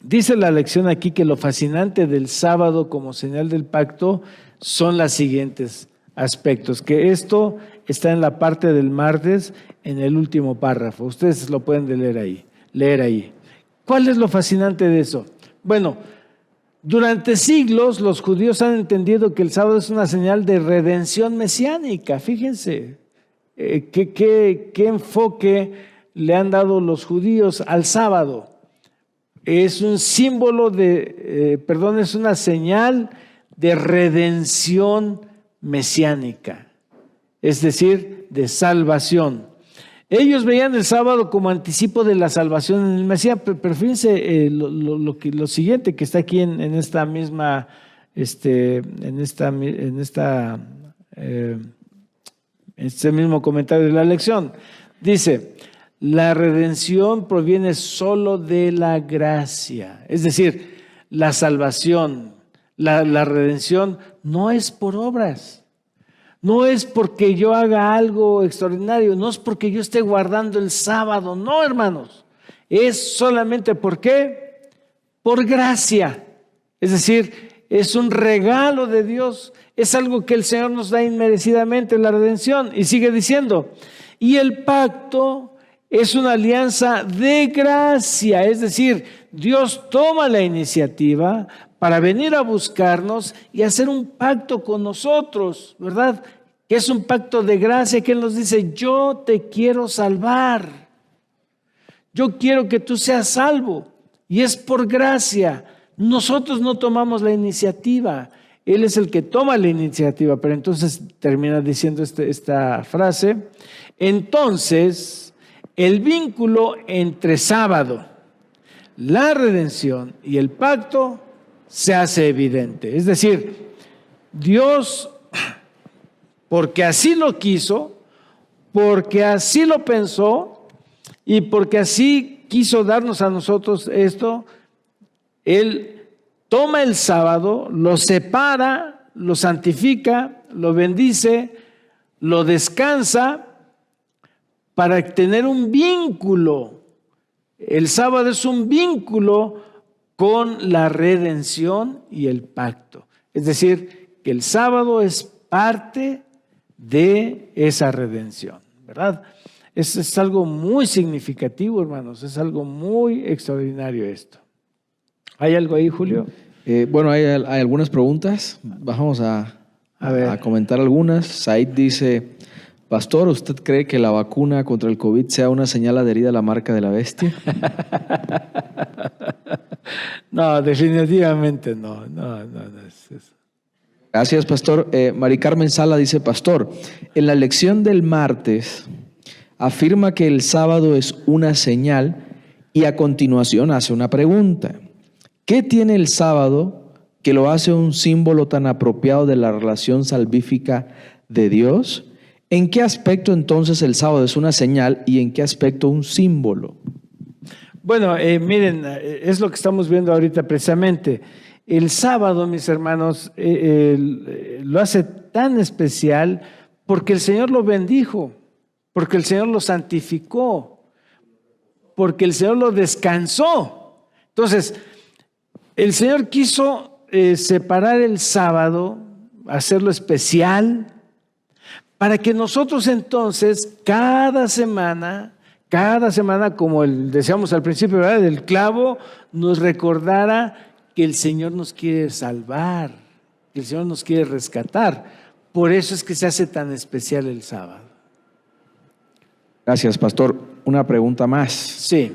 dice la lección aquí que lo fascinante del sábado como señal del pacto son los siguientes aspectos, que esto está en la parte del martes, en el último párrafo. Ustedes lo pueden leer ahí. ¿Cuál es lo fascinante de eso? Bueno, durante siglos los judíos han entendido que el sábado es una señal de redención mesiánica. Fíjense qué enfoque le han dado los judíos al sábado. Es un símbolo es una señal de redención mesiánica, es decir, de salvación. Ellos veían el sábado como anticipo de la salvación en el Mesías, pero fíjense lo siguiente que está aquí en esta misma, este mismo comentario de la lección. Dice, la redención proviene solo de la gracia, es decir, la salvación, la redención no es por obras. No es porque yo haga algo extraordinario, no es porque yo esté guardando el sábado, no, hermanos. Es solamente ¿por qué? Por gracia. Es decir, es un regalo de Dios, es algo que el Señor nos da inmerecidamente, la redención. Y sigue diciendo, y el pacto es una alianza de gracia, es decir, Dios toma la iniciativa para venir a buscarnos y hacer un pacto con nosotros, ¿verdad? Que es un pacto de gracia que Él nos dice, yo te quiero salvar. Yo quiero que tú seas salvo. Y es por gracia. Nosotros no tomamos la iniciativa. Él es el que toma la iniciativa. Pero entonces termina diciendo esta frase. Entonces, el vínculo entre sábado, la redención y el pacto se hace evidente. Es decir, Dios, porque así lo quiso, porque así lo pensó y porque así quiso darnos a nosotros esto, Él toma el sábado, lo separa, lo santifica, lo bendice, lo descansa para tener un vínculo. El sábado es un vínculo con la redención y el pacto. Es decir, que el sábado es parte de esa redención, ¿verdad? Es algo muy significativo, hermanos, es algo muy extraordinario esto. ¿Hay algo ahí, Julio? Bueno, hay algunas preguntas, vamos a comentar algunas. Said dice, Pastor, ¿usted cree que la vacuna contra el COVID sea una señal adherida a la marca de la bestia? No, definitivamente no es eso. Gracias, Pastor. Mari Carmen Sala dice, Pastor, en la lección del martes afirma que el sábado es una señal y a continuación hace una pregunta. ¿Qué tiene el sábado que lo hace un símbolo tan apropiado de la relación salvífica de Dios? ¿En qué aspecto entonces el sábado es una señal y en qué aspecto un símbolo? Bueno, miren, es lo que estamos viendo ahorita precisamente. El sábado, mis hermanos, lo hace tan especial porque el Señor lo bendijo, porque el Señor lo santificó, porque el Señor lo descansó. Entonces, el Señor quiso separar el sábado, hacerlo especial, para que nosotros entonces cada semana, como decíamos al principio, ¿verdad? El clavo nos recordara que el Señor nos quiere salvar, que el Señor nos quiere rescatar. Por eso es que se hace tan especial el sábado. Gracias, Pastor. Una pregunta más. Sí.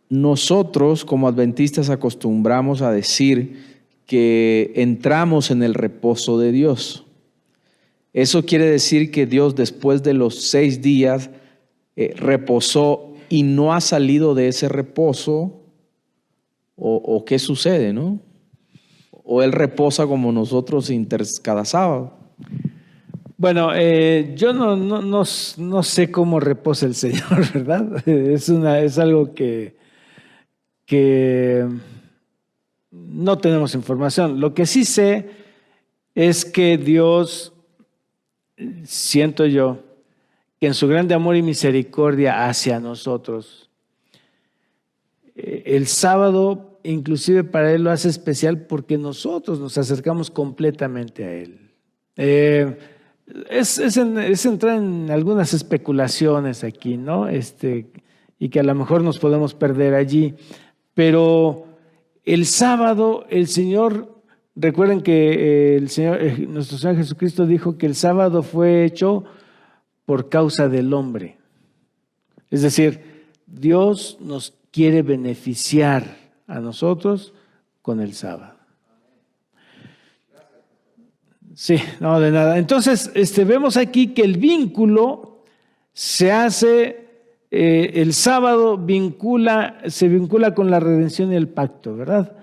Nosotros como adventistas acostumbramos a decir que entramos en el reposo de Dios. Eso quiere decir que Dios después de los 6 días reposó y no ha salido de ese reposo o qué sucede, ¿no? ¿O Él reposa como nosotros cada sábado? Bueno, yo no sé cómo reposa el Señor, ¿verdad? Es algo que no tenemos información. Lo que sí sé es que Dios, siento yo, que en su grande amor y misericordia hacia nosotros, el sábado inclusive para Él lo hace especial porque nosotros nos acercamos completamente a Él. Es entrar en algunas especulaciones aquí, ¿no? Y que a lo mejor nos podemos perder allí. Pero el sábado, el Señor, recuerden que nuestro Señor Jesucristo dijo que el sábado fue hecho por causa del hombre. Es decir, Dios nos quiere beneficiar a nosotros con el sábado. Sí, no, de nada. Entonces, vemos aquí que el vínculo se hace, el sábado se vincula con la redención y el pacto, ¿verdad?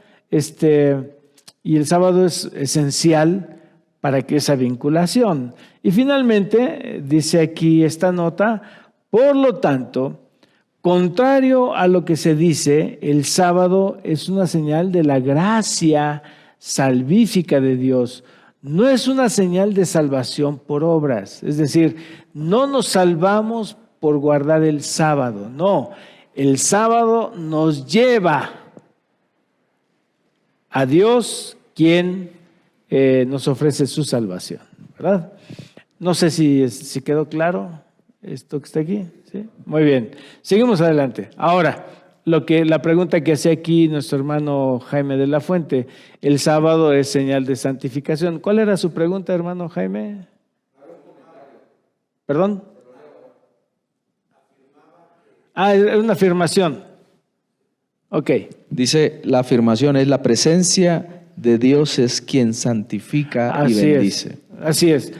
Y el sábado es esencial para que esa vinculación. Y finalmente, dice aquí esta nota, por lo tanto, contrario a lo que se dice, el sábado es una señal de la gracia salvífica de Dios. No es una señal de salvación por obras. Es decir, no nos salvamos por guardar el sábado. No, el sábado nos lleva a Dios, quien nos ofrece su salvación, ¿verdad? No sé si quedó claro esto que está aquí. ¿Sí? Muy bien. Seguimos adelante. Ahora, la pregunta que hacía aquí nuestro hermano Jaime de la Fuente, el sábado es señal de santificación. ¿Cuál era su pregunta, hermano Jaime? ¿Perdón? Es una afirmación. Ok. Dice, la afirmación es: la presencia de Dios es quien santifica y bendice. Así es.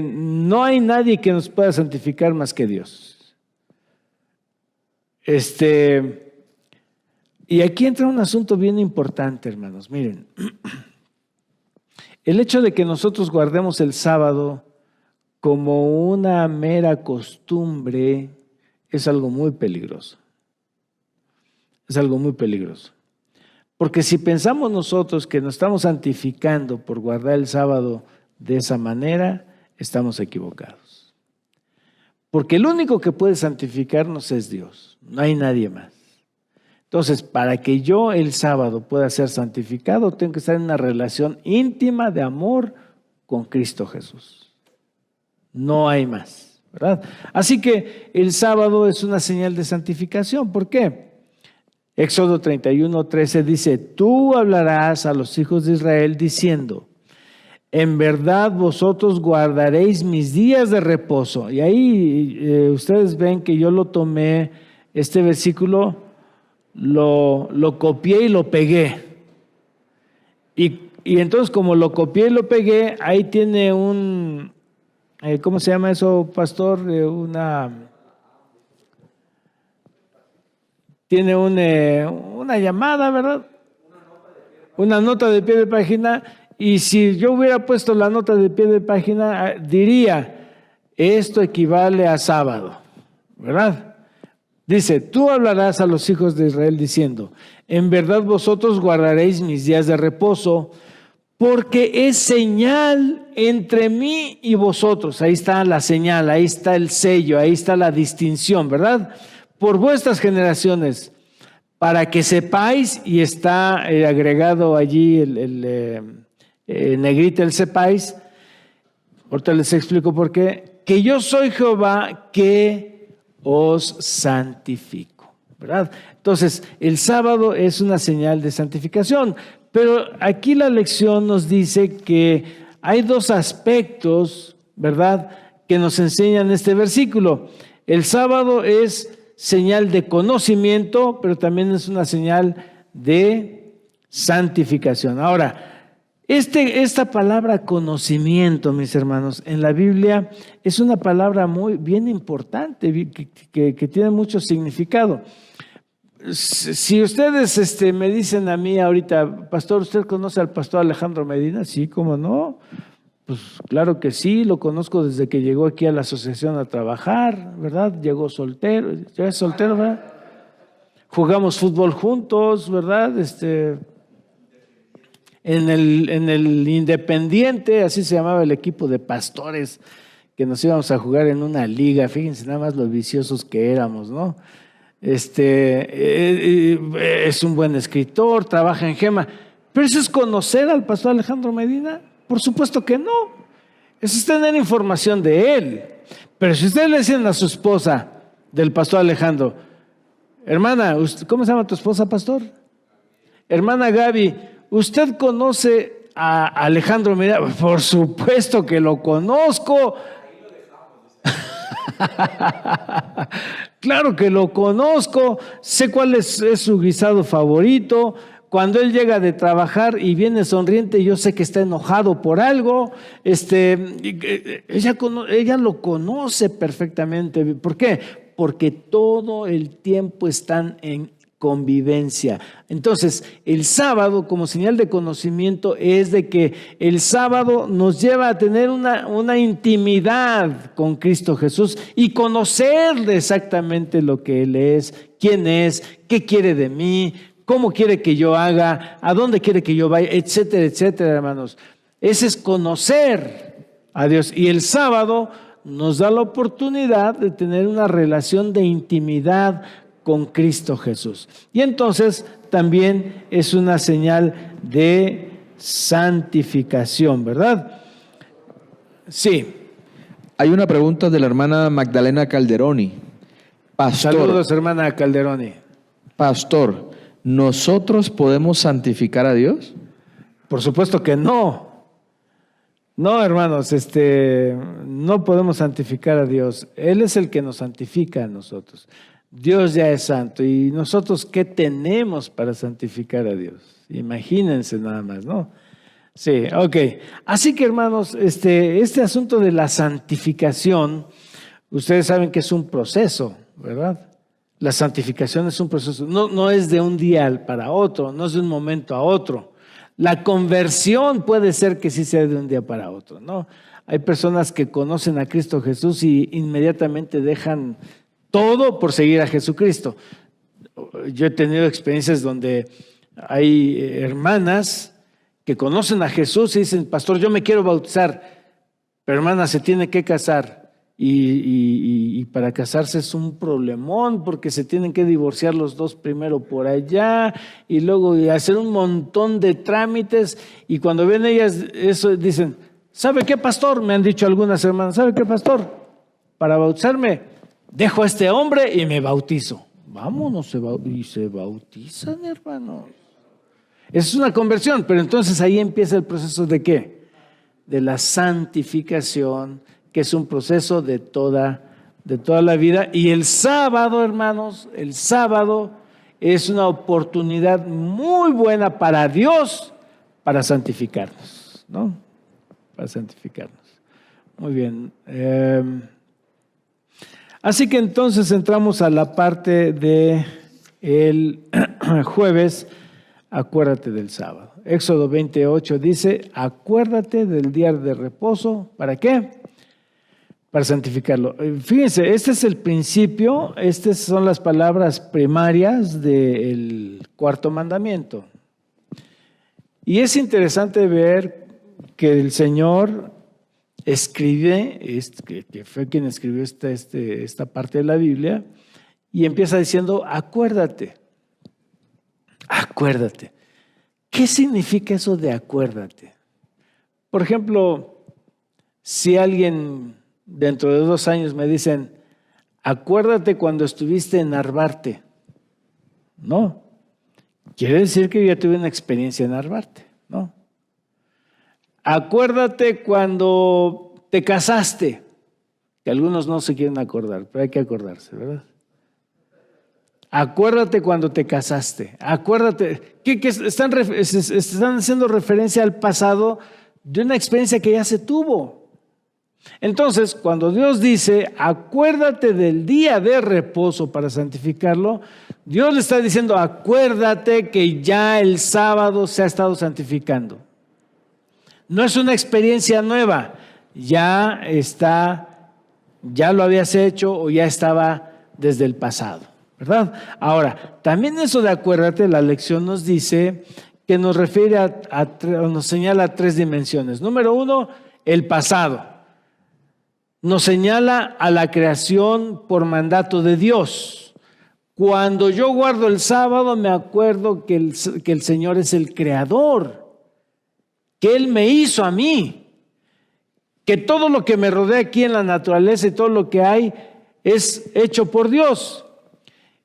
No hay nadie que nos pueda santificar más que Dios. Y aquí entra un asunto bien importante, hermanos. Miren, el hecho de que nosotros guardemos el sábado como una mera costumbre es algo muy peligroso. Es algo muy peligroso. Porque si pensamos nosotros que nos estamos santificando por guardar el sábado de esa manera, estamos equivocados. Porque el único que puede santificarnos es Dios, no hay nadie más. Entonces, para que yo el sábado pueda ser santificado, tengo que estar en una relación íntima de amor con Cristo Jesús. No hay más, ¿verdad? Así que el sábado es una señal de santificación. ¿Por qué? Éxodo 31:13 dice: tú hablarás a los hijos de Israel diciendo: en verdad vosotros guardaréis mis días de reposo. Y ahí ustedes ven que yo lo tomé, este versículo, lo copié y lo pegué. Y entonces, como lo copié y lo pegué, ahí tiene ¿cómo se llama eso, pastor? Tiene una llamada, ¿verdad? Una nota de pie de página. Y si yo hubiera puesto la nota de pie de página, diría: esto equivale a sábado, ¿verdad? Dice: tú hablarás a los hijos de Israel diciendo: en verdad vosotros guardaréis mis días de reposo, porque es señal entre mí y vosotros. Ahí está la señal, ahí está el sello, ahí está la distinción, ¿verdad? Por vuestras generaciones, para que sepáis, y está agregado allí negrita el sepáis, ahorita les explico por qué, que yo soy Jehová que os santifico, ¿verdad? Entonces, el sábado es una señal de santificación, pero aquí la lección nos dice que hay dos aspectos, ¿verdad?, que nos enseñan este versículo. El sábado es señal de conocimiento, pero también es una señal de santificación. Ahora, esta palabra conocimiento, mis hermanos, en la Biblia es una palabra bien importante, que tiene mucho significado. Si ustedes me dicen a mí ahorita, pastor, ¿usted conoce al pastor Alejandro Medina? Sí, ¿cómo no? Pues claro que sí, lo conozco desde que llegó aquí a la asociación a trabajar, ¿verdad? Llegó soltero, ya es soltero, ¿verdad? Jugamos fútbol juntos, ¿verdad? En el Independiente, así se llamaba el equipo de pastores, que nos íbamos a jugar en una liga, fíjense nada más los viciosos que éramos, ¿no? Es un buen escritor, trabaja en Gema. ¿Pero eso es conocer al pastor Alejandro Medina? Por supuesto que no. Eso es tener información de él. Pero si ustedes le dicen a su esposa del pastor Alejandro, hermana, ¿cómo se llama tu esposa, pastor? Hermana Gaby, ¿usted conoce a Alejandro Medina? Por supuesto que lo conozco. Claro que lo conozco, sé cuál es su guisado favorito. Cuando él llega de trabajar y viene sonriente, yo sé que está enojado por algo. Ella lo conoce perfectamente. ¿Por qué? Porque todo el tiempo están en convivencia. Entonces, el sábado, como señal de conocimiento, es de que el sábado nos lleva a tener una intimidad con Cristo Jesús y conocerle exactamente lo que Él es, quién es, qué quiere de mí, cómo quiere que yo haga, a dónde quiere que yo vaya, etcétera, etcétera, hermanos. Ese es conocer a Dios. Y el sábado nos da la oportunidad de tener una relación de intimidad con Cristo Jesús. Y entonces también es una señal de santificación, ¿verdad? Sí. Hay una pregunta de la hermana Magdalena Calderoni. Pastor, Saludos, hermana Calderoni. Pastor, ¿nosotros podemos santificar a Dios? Por supuesto que no. No, hermanos, no podemos santificar a Dios. Él es el que nos santifica a nosotros. Dios ya es santo. ¿Y nosotros qué tenemos para santificar a Dios? Imagínense nada más, ¿no? Sí, ok. Así que, hermanos, este asunto de la santificación, ustedes saben que es un proceso, ¿verdad? La santificación es un proceso. No es de un día para otro, no es de un momento a otro. La conversión puede ser que sí sea de un día para otro, ¿no? Hay personas que conocen a Cristo Jesús y inmediatamente dejan todo por seguir a Jesucristo. Yo he tenido experiencias donde hay hermanas que conocen a Jesús y dicen, pastor, yo me quiero bautizar, pero hermana, se tiene que casar. Y para casarse es un problemón porque se tienen que divorciar los dos primero por allá y luego hacer un montón de trámites. Y cuando ven ellas eso dicen, ¿sabe qué, pastor? Me han dicho algunas hermanas, ¿sabe qué, pastor? Para bautizarme, dejo a este hombre y me bautizo. Vámonos, y se bautizan, hermanos. Es una conversión, pero entonces ahí empieza el proceso ¿de qué? De la santificación, que es un proceso de toda la vida. Y el sábado, hermanos, el sábado es una oportunidad muy buena para Dios para santificarnos, ¿no? Para santificarnos. Muy bien. Así que entonces entramos a la parte de el jueves, acuérdate del sábado. Éxodo 28 dice, acuérdate del día de reposo. ¿Para qué? Para santificarlo. Fíjense, este es el principio, estas son las palabras primarias del cuarto mandamiento. Y es interesante ver que el Señor escribe, que fue quien escribió esta parte de la Biblia, y empieza diciendo, acuérdate, acuérdate. ¿Qué significa eso de acuérdate? Por ejemplo, si alguien dentro de 2 años me dicen, acuérdate cuando estuviste en Narvarte. No, quiere decir que yo ya tuve una experiencia en Narvarte, ¿no? Acuérdate cuando te casaste, que algunos no se quieren acordar, pero hay que acordarse, ¿verdad? Acuérdate cuando te casaste, acuérdate, que están haciendo referencia al pasado de una experiencia que ya se tuvo. Entonces, cuando Dios dice, acuérdate del día de reposo para santificarlo, Dios le está diciendo, acuérdate que ya el sábado se ha estado santificando. No es una experiencia nueva, ya lo habías hecho o ya estaba desde el pasado, ¿verdad? Ahora, también eso de acuérdate, la lección nos dice que nos refiere nos señala 3 dimensiones. Número 1, el pasado. Nos señala a la creación por mandato de Dios. Cuando yo guardo el sábado, me acuerdo que el Señor es el creador, que Él me hizo a mí, que todo lo que me rodea aquí en la naturaleza y todo lo que hay es hecho por Dios.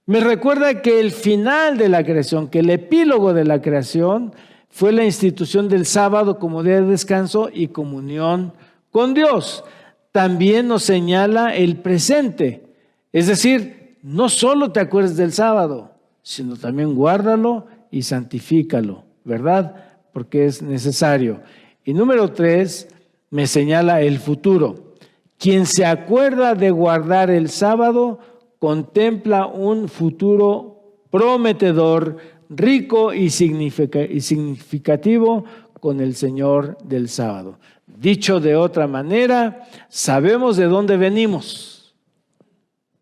Me recuerda que el final de la creación, que el epílogo de la creación fue la institución del sábado como día de descanso y comunión con Dios. También nos señala el presente, es decir, no solo te acuerdes del sábado, sino también guárdalo y santifícalo, ¿verdad? Porque es necesario. Y número 3, me señala el futuro. Quien se acuerda de guardar el sábado, contempla un futuro prometedor, rico y significativo con el Señor del sábado. Dicho de otra manera, sabemos de dónde venimos,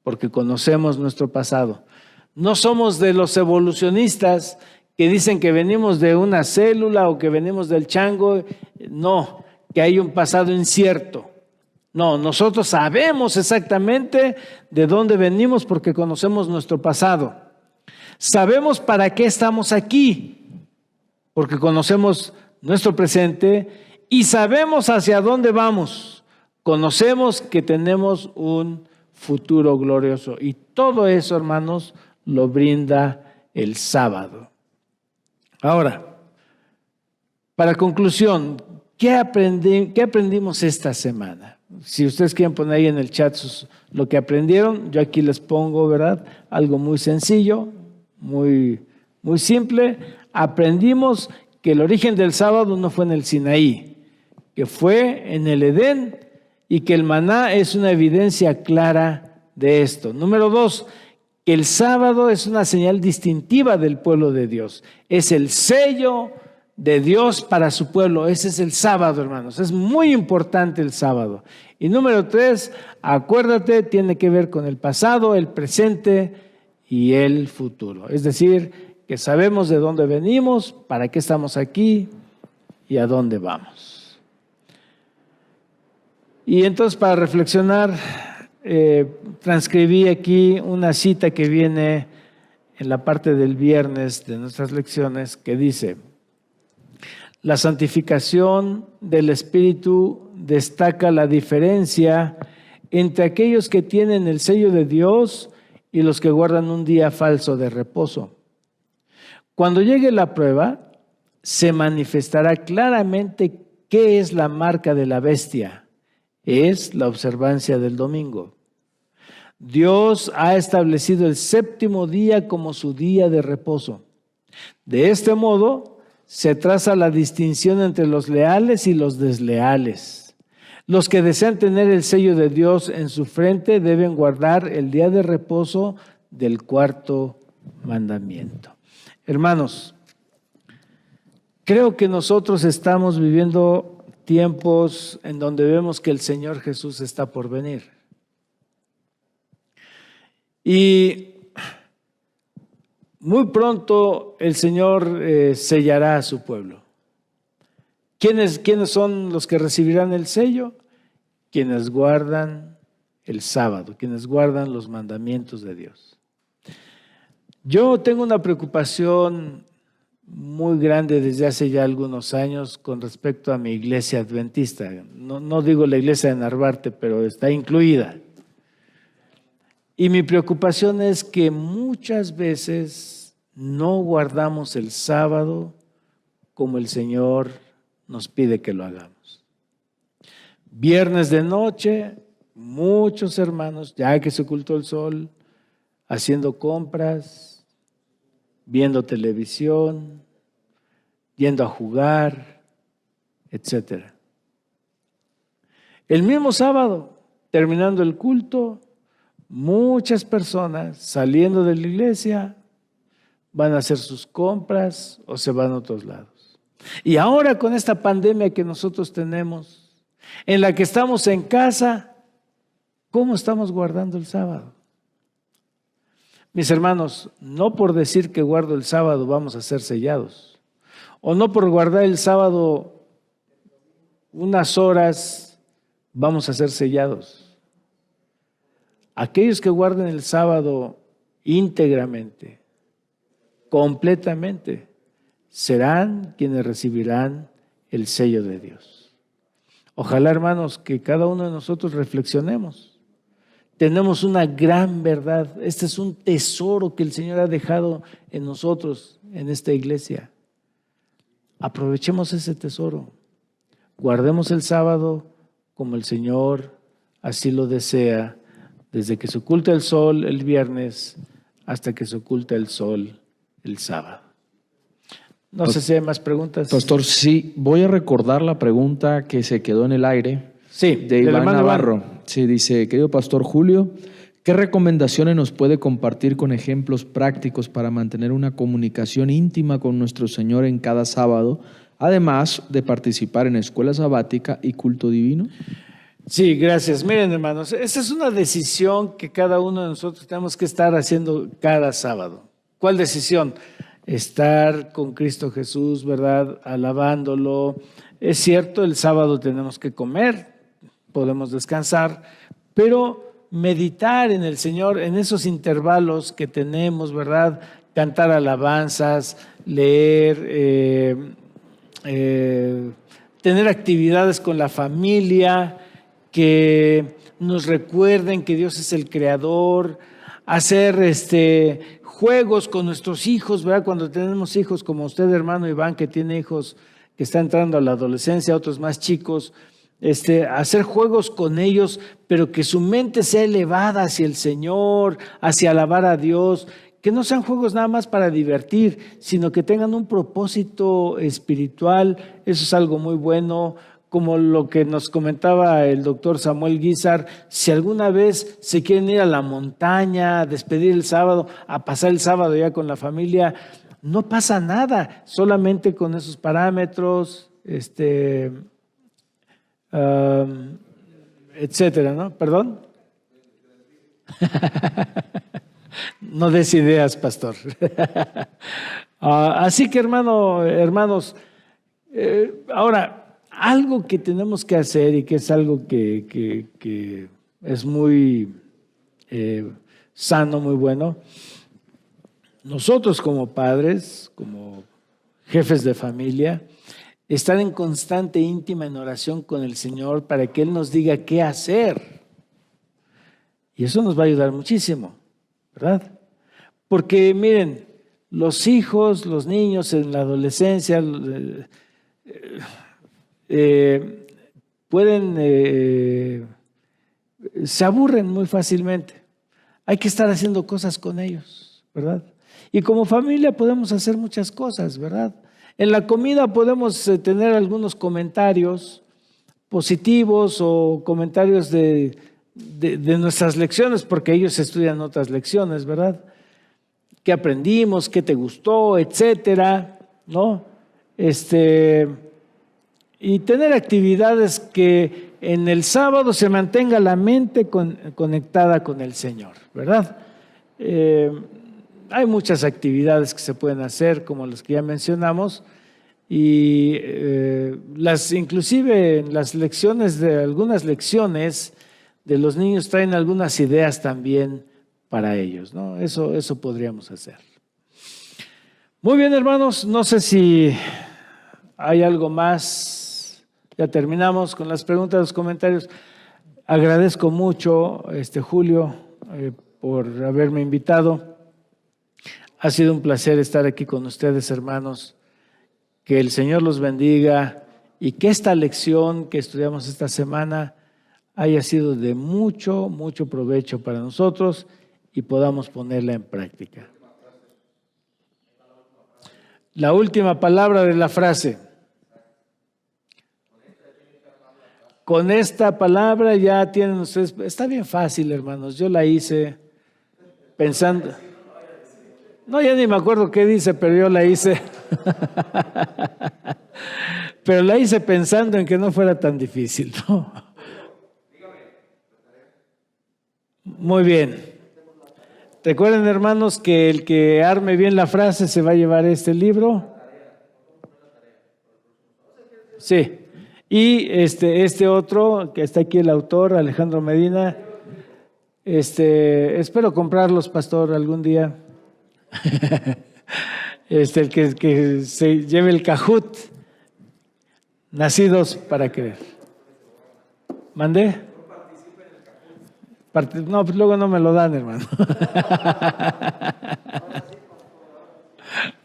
porque conocemos nuestro pasado. No somos de los evolucionistas que dicen que venimos de una célula o que venimos del chango. No, que hay un pasado incierto. No, nosotros sabemos exactamente de dónde venimos porque conocemos nuestro pasado. Sabemos para qué estamos aquí, porque conocemos nuestro presente y sabemos hacia dónde vamos. Conocemos que tenemos un futuro glorioso y todo eso, hermanos, lo brinda el sábado. Ahora, para conclusión, ¿qué aprendimos esta semana? Si ustedes quieren poner ahí en el chat lo que aprendieron, yo aquí les pongo, ¿verdad? Algo muy sencillo, muy simple. Aprendimos que el origen del sábado no fue en el Sinaí, que fue en el Edén y que el maná es una evidencia clara de esto. Número 2, que el sábado es una señal distintiva del pueblo de Dios. Es el sello de Dios para su pueblo. Ese es el sábado, hermanos. Es muy importante el sábado. Y número 3, acuérdate, tiene que ver con el pasado, el presente y el futuro. Es decir, que sabemos de dónde venimos, para qué estamos aquí y a dónde vamos. Y entonces, para reflexionar, transcribí aquí una cita que viene en la parte del viernes de nuestras lecciones, que dice: la santificación del Espíritu destaca la diferencia entre aquellos que tienen el sello de Dios y los que guardan un día falso de reposo. Cuando llegue la prueba, se manifestará claramente qué es la marca de la bestia. Es la observancia del domingo. Dios ha establecido el 7º día como su día de reposo. De este modo, se traza la distinción entre los leales y los desleales. Los que desean tener el sello de Dios en su frente deben guardar el día de reposo del 4º mandamiento. Hermanos, creo que nosotros estamos viviendo tiempos en donde vemos que el Señor Jesús está por venir. Y muy pronto el Señor sellará a su pueblo. ¿Quiénes son los que recibirán el sello? Quienes guardan el sábado, quienes guardan los mandamientos de Dios. Yo tengo una preocupación muy grande desde hace ya algunos años con respecto a mi iglesia adventista. No digo la iglesia de Narvarte, pero está incluida. Y mi preocupación es que muchas veces no guardamos el sábado como el Señor nos pide que lo hagamos. Viernes de noche, muchos hermanos, ya que se ocultó el sol, haciendo compras, viendo televisión, yendo a jugar, etc. El mismo sábado, terminando el culto, muchas personas saliendo de la iglesia van a hacer sus compras o se van a otros lados. Y ahora con esta pandemia que nosotros tenemos, en la que estamos en casa, ¿cómo estamos guardando el sábado? Mis hermanos, no por decir que guardo el sábado vamos a ser sellados, o no por guardar el sábado unas horas vamos a ser sellados. Aquellos que guarden el sábado íntegramente, completamente, serán quienes recibirán el sello de Dios. Ojalá, hermanos, que cada uno de nosotros reflexionemos. Tenemos una gran verdad. Este es un tesoro que el Señor ha dejado en nosotros, en esta iglesia. Aprovechemos ese tesoro. Guardemos el sábado como el Señor así lo desea, desde que se oculta el sol el viernes hasta que se oculta el sol el sábado. No sé si hay más preguntas. Pastor, sí, voy a recordar la pregunta que se quedó en el aire. Sí, de Iván Navarro. Sí, dice, querido Pastor Julio, ¿qué recomendaciones nos puede compartir con ejemplos prácticos para mantener una comunicación íntima con nuestro Señor en cada sábado, además de participar en escuela sabática y culto divino? Sí, gracias. Miren, hermanos, esa es una decisión que cada uno de nosotros tenemos que estar haciendo cada sábado. ¿Cuál decisión? Estar con Cristo Jesús, ¿verdad? Alabándolo. Es cierto, el sábado tenemos que comer, podemos descansar, pero meditar en el Señor, en esos intervalos que tenemos, ¿verdad? Cantar alabanzas, leer, tener actividades con la familia que nos recuerden que Dios es el creador, hacer juegos con nuestros hijos, ¿verdad? Cuando tenemos hijos, como usted, hermano Iván, que tiene hijos que está entrando a la adolescencia, otros más chicos, hacer juegos con ellos, pero que su mente sea elevada hacia el Señor, hacia alabar a Dios, que no sean juegos nada más para divertir, sino que tengan un propósito espiritual. Eso es algo muy bueno, como lo que nos comentaba el doctor Samuel Guizar. Si alguna vez se quieren ir a la montaña, a despedir el sábado, a pasar el sábado ya con la familia, no pasa nada, solamente con esos parámetros, etcétera, ¿no? ¿Perdón? No des ideas, pastor. Así que, hermanos, ahora, algo que tenemos que hacer y que es algo que es muy sano, muy bueno, nosotros como padres, como jefes de familia, estar en constante íntima en oración con el Señor para que Él nos diga qué hacer. Y eso nos va a ayudar muchísimo, ¿verdad? Porque miren, los hijos, los niños en la adolescencia se aburren muy fácilmente. Hay que estar haciendo cosas con ellos, ¿verdad? Y como familia podemos hacer muchas cosas, ¿verdad? En la comida podemos tener algunos comentarios positivos o comentarios de nuestras lecciones, porque ellos estudian otras lecciones, ¿verdad? ¿Qué aprendimos? ¿Qué te gustó? Etcétera, ¿no? Y tener actividades que en el sábado se mantenga la mente conectada con el Señor, ¿verdad? Hay muchas actividades que se pueden hacer, como las que ya mencionamos, y inclusive en las lecciones algunas lecciones de los niños traen algunas ideas también para ellos, ¿no? Eso podríamos hacer. Muy bien, hermanos, no sé si hay algo más. Ya terminamos con las preguntas, los comentarios. Agradezco mucho, Julio, por haberme invitado. Ha sido un placer estar aquí con ustedes, hermanos. Que el Señor los bendiga y que esta lección que estudiamos esta semana haya sido de mucho, mucho provecho para nosotros y podamos ponerla en práctica. La última palabra de la frase. Con esta palabra ya tienen ustedes, está bien fácil, hermanos, yo la hice pensando, no, ya ni me acuerdo qué dice, pero yo la hice, pero la hice pensando en que no fuera tan difícil, ¿no? Muy bien. Recuerden, hermanos, que el que arme bien la frase se va a llevar este libro. Sí. Y este otro, que está aquí el autor, Alejandro Medina, espero comprarlos, pastor, algún día. El que se lleve el Cajut, nacidos para creer. ¿Mandé? No, pues luego no me lo dan, hermano.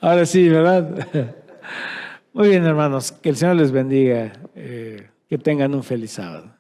Ahora sí, ¿verdad? Muy bien, hermanos. Que el Señor les bendiga. Que tengan un feliz sábado.